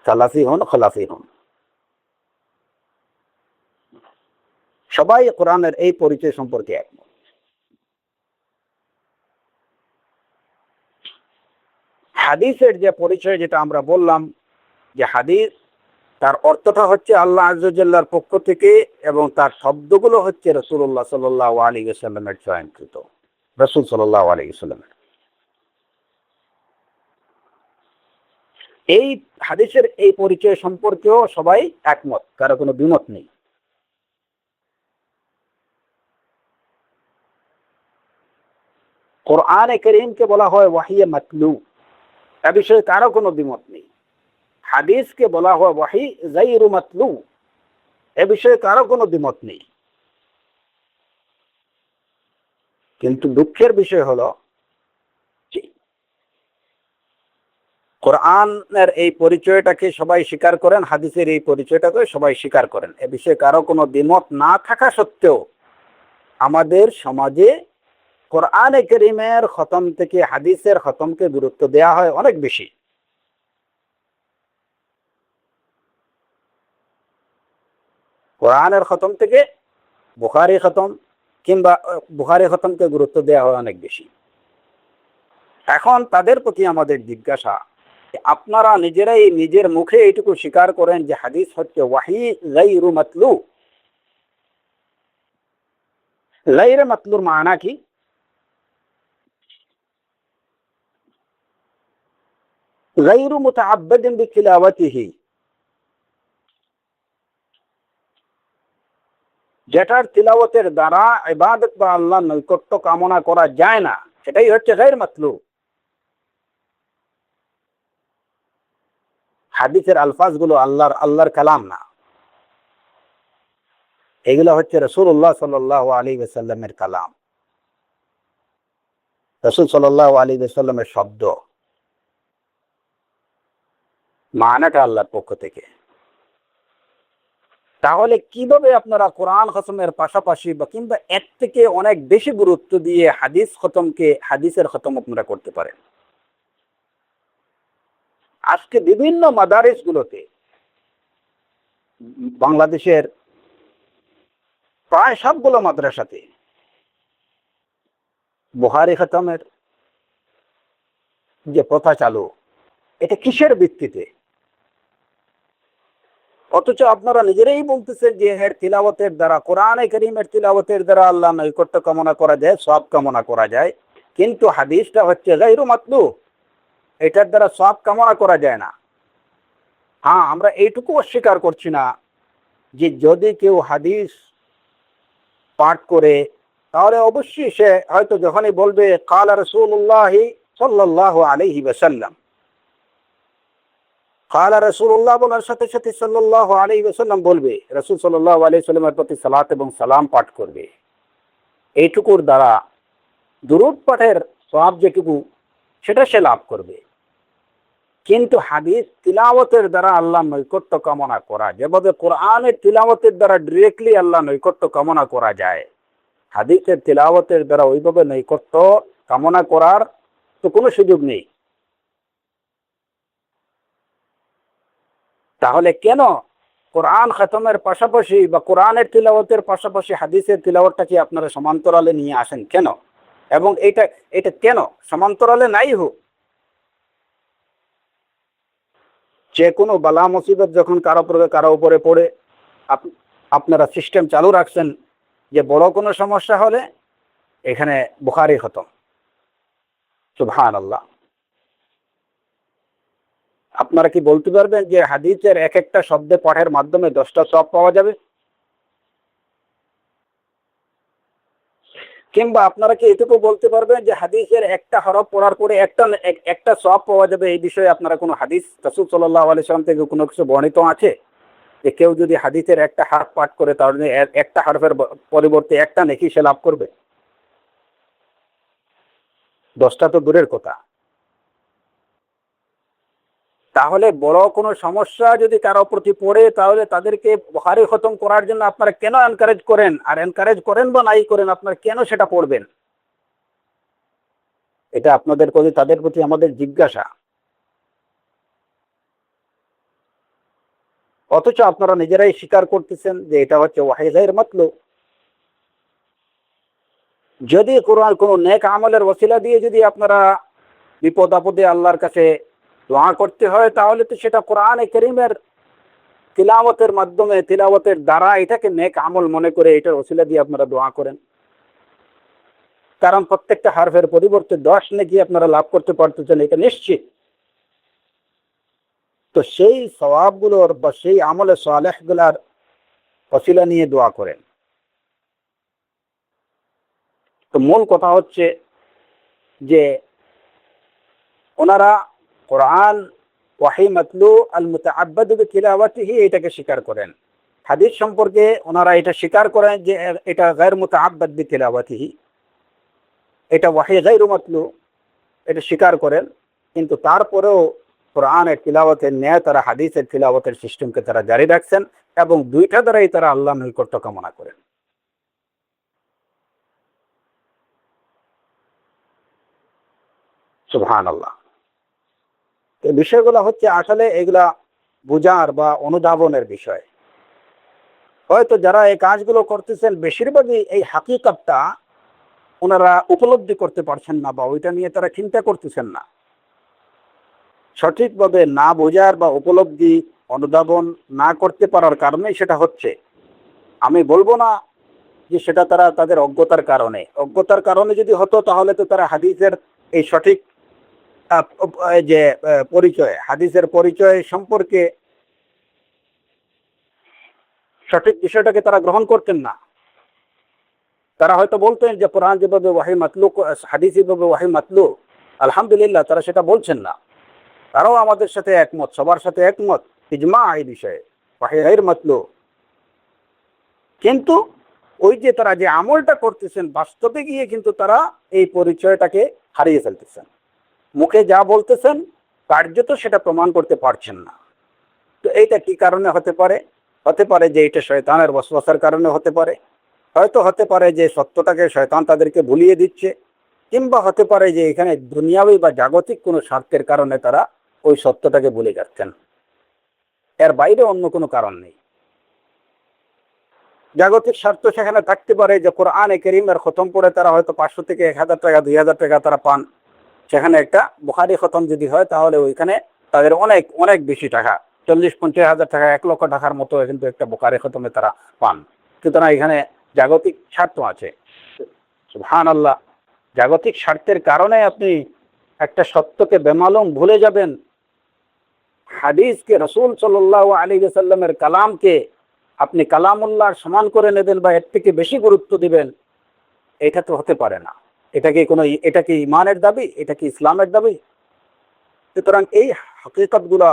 সালাফি হন, খলাফি হন, সবাই কোরআনের এই পরিচয় সম্পর্কে একমত। হাদিসের যে পরিচয়, যেটা আমরা বললাম যে হাদিস তার অর্থটা হচ্ছে আল্লাহ আযজা ওয়া জাল্লার পক্ষ থেকে, এবং তার শব্দগুলো হচ্ছে রাসূলুল্লাহ সাল্লাল্লাহু আলাইহি ওয়াসাল্লামের চয়নকৃত, রাসূল সাল্লাল্লাহু আলাইহি ওয়াসাল্লামের। এই হাদিসের এই পরিচয় সম্পর্কেও সবাই একমত, কারো কোনো দ্বিমত নেই। কোরআনে কারীমকে বলা হয় ওয়াহিয়ে মাতলু, এ বিষয়ে কারো কোনো দ্বিমত নেই। হাদিসকে বলা হয় ওয়াহি গায়রু মাতলু, এ বিষয়ে কারো কোনো দ্বিমত নেই। কিন্তু দুঃখের বিষয় হলো কোরআনের এই পরিচয়টাকে সবাই স্বীকার করেন, হাদিসের এই পরিচয়টাকে সবাই স্বীকার করেন, এ বিষয়ে কারো কোনো দ্বিমত না থাকা সত্ত্বেও আমাদের সমাজে কোরআনে কারীমের খতম থেকে হাদিসের খতমকে গুরুত্ব দেওয়া হয় অনেক বেশি। কোরআনের খতম থেকে বুখারী খতম কিংবা বুখারী খতমকে গুরুত্ব দেওয়া হয় অনেক বেশি। এখন তাদের প্রতি আমাদের জিজ্ঞাসা, আপনারা নিজেরাই নিজের মুখে এইটুকু স্বীকার করেন যে হাদিস হচ্ছে ওয়াহি গায়রু মাতলু। গায়রে মাতলুর মানা কি? গায়রু মুতাআব্বাদিন বিতিলাওয়াতিহি, যেটার তিলাওয়াতের দ্বারা ইবাদত বা আল্লাহর নৈকট্য কামনা করা যায় না, সেটাই হচ্ছে গায়র মাতলু। হাদিসের আলফাজগুলো আল্লাহর কালাম না, এগুলো হচ্ছে রাসূলুল্লাহ সাল্লাল্লাহু আলাইহি ওয়াসাল্লামের কালাম, রাসূল সাল্লাল্লাহু আলাইহি ওয়াসাল্লামের শব্দ, মানাটা আল্লাহর পক্ষ থেকে। তাহলে কিভাবে আপনারা কোরআন খতমের পাশাপাশি বা কিংবা এর থেকে অনেক বেশি গুরুত্ব দিয়ে হাদিস খতমকে হাদিসের খতম আপনারা করতে পারেন? আজকে বিভিন্ন মাদারিস গুলোতে বাংলাদেশের প্রায় সবগুলো মাদ্রাসাতে বুখারী খতমের যে প্রথা চালু, এটা কিসের ভিত্তিতে? অথচ আপনারা নিজেরাই বলতেছেন যে এর তিলাওয়াতের দ্বারা, কোরআনে কারীমের তিলাওয়াতের দ্বারা আল্লাহ নৈকট্য কামনা করা যায়, সওয়াব কামনা করা যায়। কিন্তু হাদিসটা হচ্ছে গায়রু মাতলু, এটার দ্বারা সওয়াব কামনা করা যায় না। হ্যাঁ, আমরা এইটুকু অস্বীকার করছি না যে যদি কেউ হাদিস পাঠ করে তাহলে অবশ্যই সে হয়তো যখনই বলবে কালা রাসূলুল্লাহ সাল্লাল্লাহু আলাইহি ওয়াসাল্লাম, কালা রাসূলুল্লাহ বলার সাথে সাথে সাল্লাল্লাহু আলাইহি ওয়াসাল্লাম বলবে, রাসূল সাল্লাল্লাহু আলাইহি ওয়াসাল্লামের প্রতি সালাত এবং সালাম পাঠ করবে। এইটুকুর দ্বারা দুরূদ পাঠের সওয়াব যেটুকু সেটা সে লাভ করবে। কিন্তু হাদিস তিলাওয়াতের দ্বারা আল্লাহ নৈকট্য কামনা করা, যেভাবে কোরআনের তিলাওয়াতের দ্বারা ডিরেক্টলি আল্লাহ নৈকট্য কামনা করা যায়, হাদিসের তিলাওয়াতের দ্বারা ওইভাবে নৈকট্য কামনা করার তো কোনো সুযোগ নেই। তাহলে কেন কোরআন খতমের পাশাপাশি বা কোরআনের তিলাওয়াতের পাশাপাশি হাদিসের তিলাওয়াতটাকে আপনারা সমান্তরালে নিয়ে আসেন কেন? এবং এটা এটা কেন সমান্তরালে নাই হোক? যে কোনো বালা মুসিবত যখন কারো উপরে পড়ে আপনারা সিস্টেম চালু রাখছেন যে বড় কোনো সমস্যা হলে এখানে বুখারী খতম। সুবহানাল্লাহ। আপনারা কি বলতে পারবেন যে হাদিসের এক একটা শব্দে পাঠের মাধ্যমে 10টা সওয়াব পাওয়া যাবে? কিংবা আপনারা কি এটুকু বলতে পারবেন যে হাদিসের একটা হরফ পড়ার পরে একটা সওয়াব পাওয়া যাবে? এই বিষয়ে আপনারা কোনো হাদিস রাসূল সাল্লাল্লাহু আলাইহি ওয়াসাল্লাম থেকে কোনো কিছু বর্ণিত আছে যে কেউ যদি হাদিসের একটা হরফ পাঠ করে তাহলে একটা হরফের পরিবর্তে একটা নেকি সে লাভ করবে? 10টা তো দূরের কথা। তাহলে বড় কোনো সমস্যা যদি কারো প্রতি পড়ে তাহলে তাদেরকে বুখারী খতম করার জন্য আপনারা কেন এনকারেজ করেন? আর এনকারেজ করেন বা নাই করেন, আপনারা কেন সেটা পড়বেন? এটা আপনাদের প্রতি, তাদের প্রতি আমাদের জিজ্ঞাসা। অথচ আপনারা নিজেরাই স্বীকার করতেছেন যে এটা হচ্ছে ওয়াহী গায়র মাতলু। যদি কোরআন কোনো নেক আমলের ওসিলা দিয়ে যদি আপনারা বিপদ আপদে আল্লাহর কাছে দোয়া করতে হয় তাহলে তো সেটা কোরআনে কারীমের তিলাওয়াতের মাধ্যমে, তিলাওয়াতের দ্বারা এটাকে নেক আমল মনে করে এটার ওসিলা দিয়ে আপনারা দোয়া করেন। কারণ প্রত্যেকটা হরফের পরিবর্তে 10 নেকি আপনারা লাভ করতে পারতেছেন, এটা নিশ্চিত। তো সেই সওয়াবগুলোর বা সেই আমলে সালেহগুলার ওসিলা নিয়ে দোয়া করেন। তো মূল কথা হচ্ছে যে ওনারা কোরআন ওয়াহী মাতলু আল মুতাআব্বাদু বিতিলাওয়াতিহি এটাকে স্বীকার করেন। হাদিস সম্পর্কে ওনারা এটা স্বীকার করেন যে এটা গায়র মুতাআব্বাদ বিতিলাওয়াতিহি, এটা ওয়াহী গায়রু মাতলু, এটা স্বীকার করেন। কিন্তু তারপরেও কোরআনের তিলাওয়াতের ন্যায় তারা হাদিসের তিলাওয়াতের সিস্টেমকে তারা জারি রাখছেন এবং দুইটা দ্বারাই তারা আল্লাহর নৈকট্য কামনা করেন। সুবহানাল্লাহ। এই বিষয়গুলো হচ্ছে আসলে এগুলা বুঝার বা অনুধাবনের বিষয়। হয়তো যারা এই কাজগুলো করতেছেন বেশিরভাগই এই হাকিকতটা ওনারা উপলব্ধি করতে পারছেন না বা ওইটা নিয়ে তারা চিন্তা করতেছেন না। সঠিকভাবে না বোঝার বা উপলব্ধি অনুধাবন না করতে পারার কারণে সেটা হচ্ছে। আমি বলবো না যে সেটা তারা তাদের অজ্ঞতার কারণে। অজ্ঞতার কারণে যদি হতো তাহলে তো তারা হাদিসের এই সঠিক যে পরিচয়, হাদিসের পরিচয় সম্পর্কে সঠিক বিষয়টাকে তারা গ্রহণ করতেন না। তারা হয়তো বলতেন যে কোরআন যেভাবে ওয়াহী মাতলু, হাদিস যেভাবে ওয়াহী মাতলু, আলহামদুলিল্লাহ তারা সেটা বলছেন না। তারাও আমাদের সাথে একমত, সবার সাথে একমত, ইজমা এই বিষয়ে ওয়াহী গায়র মাতলু। কিন্তু ওই যে তারা যে আমলটা করতেছেন বাস্তবে গিয়ে কিন্তু তারা এই পরিচয়টাকে হারিয়ে ফেলতেছেন। মুখে যা বলতেছেন কার্যত সেটা প্রমাণ করতে পারছেন না। তো এইটা কি কারণে হতে পারে? হতে পারে যে এটা শয়তানের ওয়াসওয়াসার কারণে হতে পারে, হয়তো হতে পারে যে সত্যটাকে শয়তান তাদেরকে ভুলিয়ে দিচ্ছে, কিংবা হতে পারে যে এখানে দুনিয়াবী বা জাগতিক কোনো স্বার্থের কারণে তারা ওই সত্যটাকে ভুলে যাচ্ছেন। এর বাইরে অন্য কোনো কারণ নেই। জাগতিক স্বার্থ সেখানে থাকতে পারে যে কোরআনে কারীমের খতম পড়ে তারা হয়তো 500 থেকে 1000 টাকা 2000 টাকা তারা পান। সেখানে একটা বুখারী খতম যদি হয় তাহলে ওইখানে তাদের অনেক অনেক বেশি টাকা, 40-50 হাজার টাকা, 1 লক্ষ টাকার মতো কিন্তু একটা বুখারী খতমে তারা পান। সুতরাং এখানে জাগতিক স্বার্থ আছে। সুবহানাল্লাহ, জাগতিক স্বার্থের কারণে আপনি একটা সত্যকে বেমালুম ভুলে যাবেন, হাদিসকে, রাসূল সাল্লাল্লাহু আলাইহি ওয়াসাল্লামের কালামকে আপনি কালামুল্লাহর সমান করে নেবেন বা এর থেকে বেশি গুরুত্ব দিবেন, এটা তো হতে পারে না। এটা কি ইমানের দাবি? এটা কি ইসলামের দাবি? সুতরাং এই হাকিকতগুলা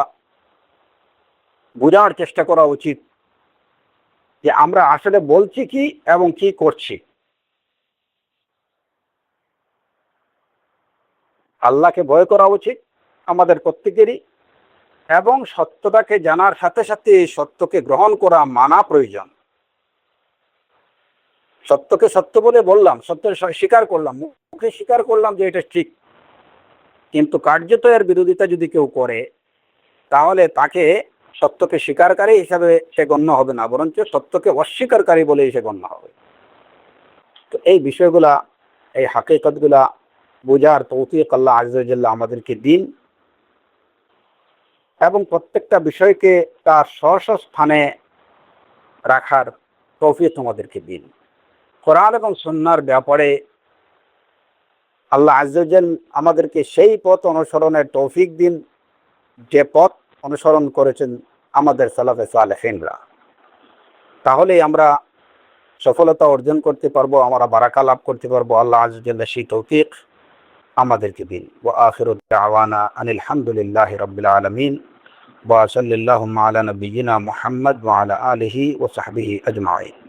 বোঝার চেষ্টা করা উচিত যে আমরা আসলে বলছি কি এবং কি করছি। আল্লাহকে ভয় করা উচিত আমাদের প্রত্যেকেরই, এবং সত্যটাকে জানার সাথে সাথে এই সত্যকে গ্রহণ করা মানা প্রয়োজন। সত্যকে সত্য বলে বললাম, সত্যের স্বীকার করলাম, মুখে স্বীকার করলাম যে এটা ঠিক, কিন্তু কার্যত এর বিরোধিতা যদি কেউ করে তাহলে তাকে সত্যকে স্বীকারকারী হিসাবে সে গণ্য হবে না, বরঞ্চ সত্যকে অস্বীকারী বলে সে গণ্য হবে। তো এই বিষয়গুলা, এই হাকিকতগুলা বোঝার তৌফিক আল্লাহ আযজা ওয়া জাল্লা আমাদেরকে দিন, এবং প্রত্যেকটা বিষয়কে তার স্ব স্থানে রাখার তৌফিক আমাদেরকে দিন। কোরআন এবং সুন্নাহর ব্যাপারে আল্লাহ আযজা ওয়া জাল্লা আমাদেরকে সেই পথ অনুসরণের তৌফিক দিন যে পথ অনুসরণ করেছেন আমাদের সালাফে সালেহিনরা। তাহলেই আমরা সফলতা অর্জন করতে পারবো, আমরা বারাকা লাভ করতে পারবো। আল্লাহ আযজা ওয়া জাল্লা সেই তৌফিক আমাদেরকে দিন। ওয়া আখিরু দাওয়ানা আনিল হামদুলিল্লাহি রাব্বিল আলামিন ওয়া সাল্লাল্লাহু আলা নাবিয়িনা মুহাম্মদ ওয়া আলা আলিহি ওয়া সাহবিহি আজমাইন।